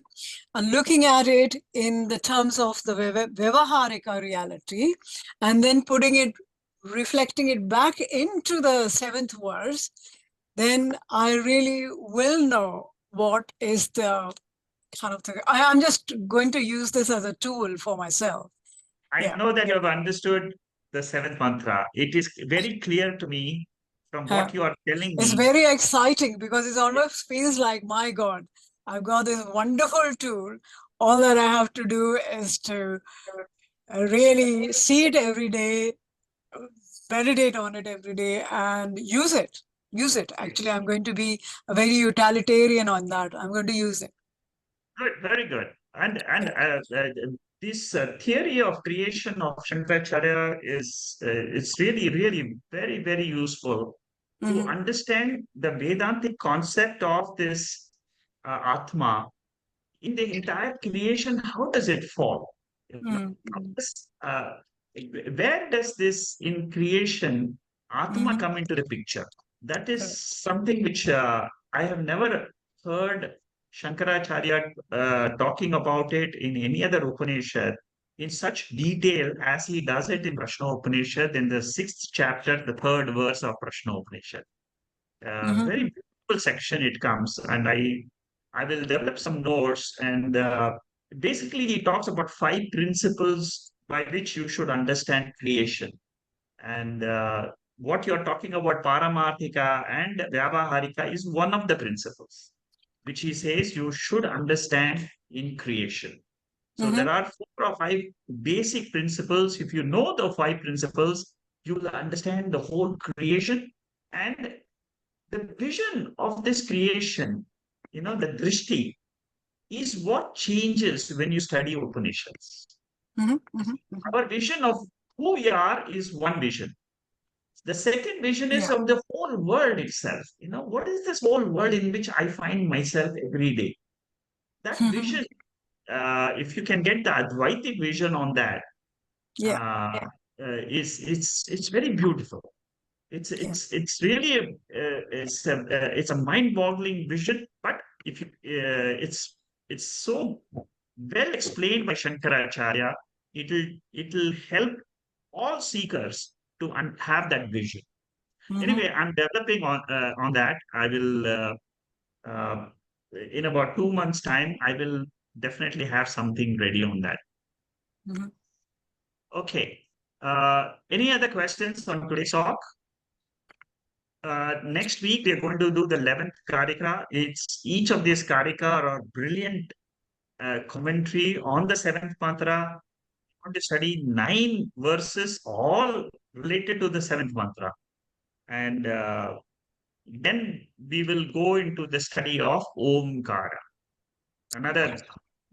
and looking at it in the terms of the Vyavaharika reality, and then putting it, reflecting it back into the 7th verse, then I really will know what is the kind of thing. I'm just going to use this as a tool for myself. I know that you have understood the 7th mantra. It is very clear to me from what you are telling It's me. very exciting because it almost feels like, my God, I've got this wonderful tool. All that I have to do is to really see it every day, meditate on it every day, and use it. Use it. Actually, I'm going to be a very utilitarian on that. I'm going to use it. Good, very good. And this theory of creation of Shankaracharya is it's really, really very, very useful to understand the Vedantic concept of this Atma in the entire creation. How does it fall? Where does this in creation Atma come into the picture? That is something which I have never heard Shankaracharya talking about it in any other Upanishad in such detail as he does it in Prashna Upanishad in the 6th chapter, the 3rd verse of Prashna Upanishad. Very beautiful section it comes, and I will develop some notes. And basically, he talks about 5 principles by which you should understand creation. And what you're talking about, Paramarthika and Vyavaharika, is one of the principles, which he says you should understand in creation. So there are 4 or 5 basic principles. If you know the 5 principles, you will understand the whole creation and the vision of this creation, you know, the drishti, is what changes when you study Upanishads. Our vision of who we are is one vision. The second vision is of the whole world itself. You know, what is this whole world in which I find myself every day? That vision, if you can get the Advaitic vision on that, it's very beautiful. It's really it's a mind-boggling vision, but if you it's so well explained by Shankaracharya it'll help all seekers to have that vision. Anyway, I'm developing on that. I will in about 2 months' time, I will definitely have something ready on that. Okay. Any other questions on today's talk? Next week, we're going to do the 11th Karika. Each of these Karika are brilliant commentary on the 7th mantra. We're going to study 9 verses, all related to the 7th mantra. And then we will go into the study of Omkara.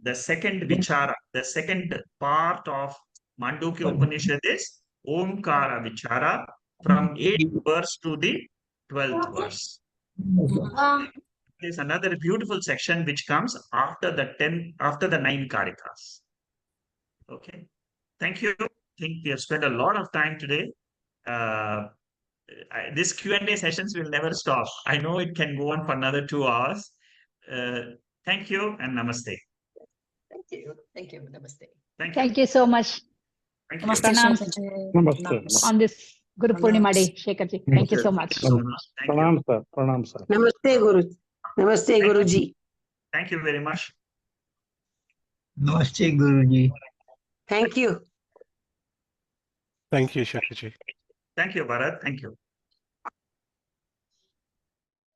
The second vichara, the second part of Mandukya Upanishad is Omkara vichara from 8th verse to the 12th verse. There's another beautiful section which comes after the 9 Karikas. Okay. Thank you. I think we have spent a lot of time today. This Q&A sessions will never stop. I know it can go on for another 2 hours. Thank you and namaste. Thank you. Thank you. Namaste. Thank you so much. Thank you. Namaste, Pranam Shekharji. Namaste. on this Guru Purnima day, Shekharji. Thank you so Thank much. you so much. Thank you. Pranam, sir. Pranam, sir. Namaste, Guru. Namaste, Guruji. Thank you very much. Namaste, Guruji. Thank you. Thank you, Shekharji. Thank you, Bharat. Thank you.